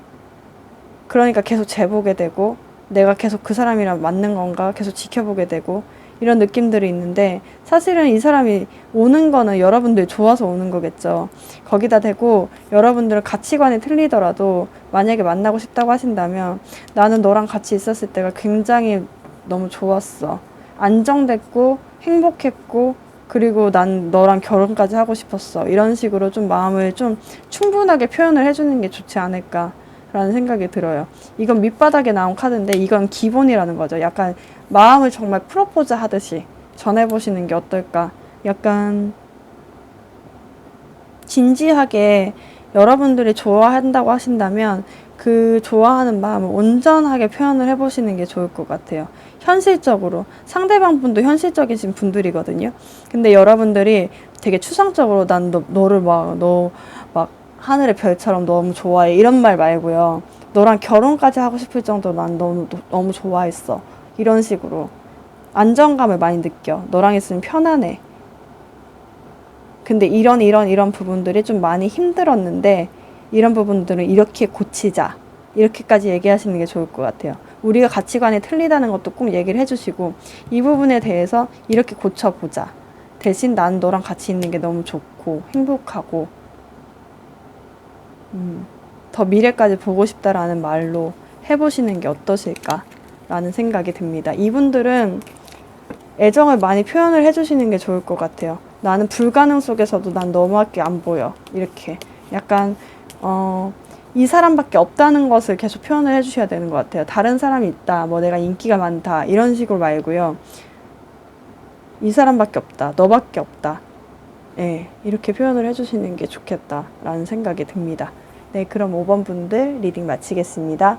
그러니까 계속 재보게 되고, 내가 계속 그 사람이랑 맞는 건가 계속 지켜보게 되고, 이런 느낌들이 있는데, 사실은 이 사람이 오는 거는 여러분들 좋아서 오는 거겠죠. 거기다 대고 여러분들은 가치관이 틀리더라도 만약에 만나고 싶다고 하신다면, 나는 너랑 같이 있었을 때가 굉장히 너무 좋았어, 안정됐고 행복했고, 그리고 난 너랑 결혼까지 하고 싶었어, 이런 식으로 좀 마음을 좀 충분하게 표현을 해주는 게 좋지 않을까 라는 생각이 들어요. 이건 밑바닥에 나온 카드인데 이건 기본이라는 거죠. 약간 마음을 정말 프로포즈 하듯이 전해보시는 게 어떨까. 약간 진지하게 여러분들이 좋아한다고 하신다면 그 좋아하는 마음을 온전하게 표현을 해보시는 게 좋을 것 같아요. 현실적으로. 상대방 분도 현실적이신 분들이거든요. 근데 여러분들이 되게 추상적으로 난 너를 너 하늘의 별처럼 너무 좋아해 이런 말 말고요. 너랑 결혼까지 하고 싶을 정도로 난 너무 좋아했어, 이런 식으로 안정감을 많이 느껴. 너랑 있으면 편안해. 근데 이런 부분들이 좀 많이 힘들었는데, 이런 부분들은 이렇게 고치자, 이렇게까지 얘기하시는 게 좋을 것 같아요. 우리가 가치관이 틀리다는 것도 꼭 얘기를 해주시고, 이 부분에 대해서 이렇게 고쳐보자, 대신 난 너랑 같이 있는 게 너무 좋고 행복하고 더 미래까지 보고 싶다라는 말로 해보시는 게 어떠실까 라는 생각이 듭니다. 이분들은 애정을 많이 표현을 해주시는 게 좋을 것 같아요. 나는 불가능 속에서도 난 너무밖에 안 보여, 이렇게 약간 이 사람밖에 없다는 것을 계속 표현을 해주셔야 되는 것 같아요. 다른 사람이 있다, 뭐 내가 인기가 많다, 이런 식으로 말고요. 이 사람밖에 없다, 너밖에 없다. 예, 이렇게 표현을 해주시는 게 좋겠다라는 생각이 듭니다. 네, 그럼 5번 분들 리딩 마치겠습니다.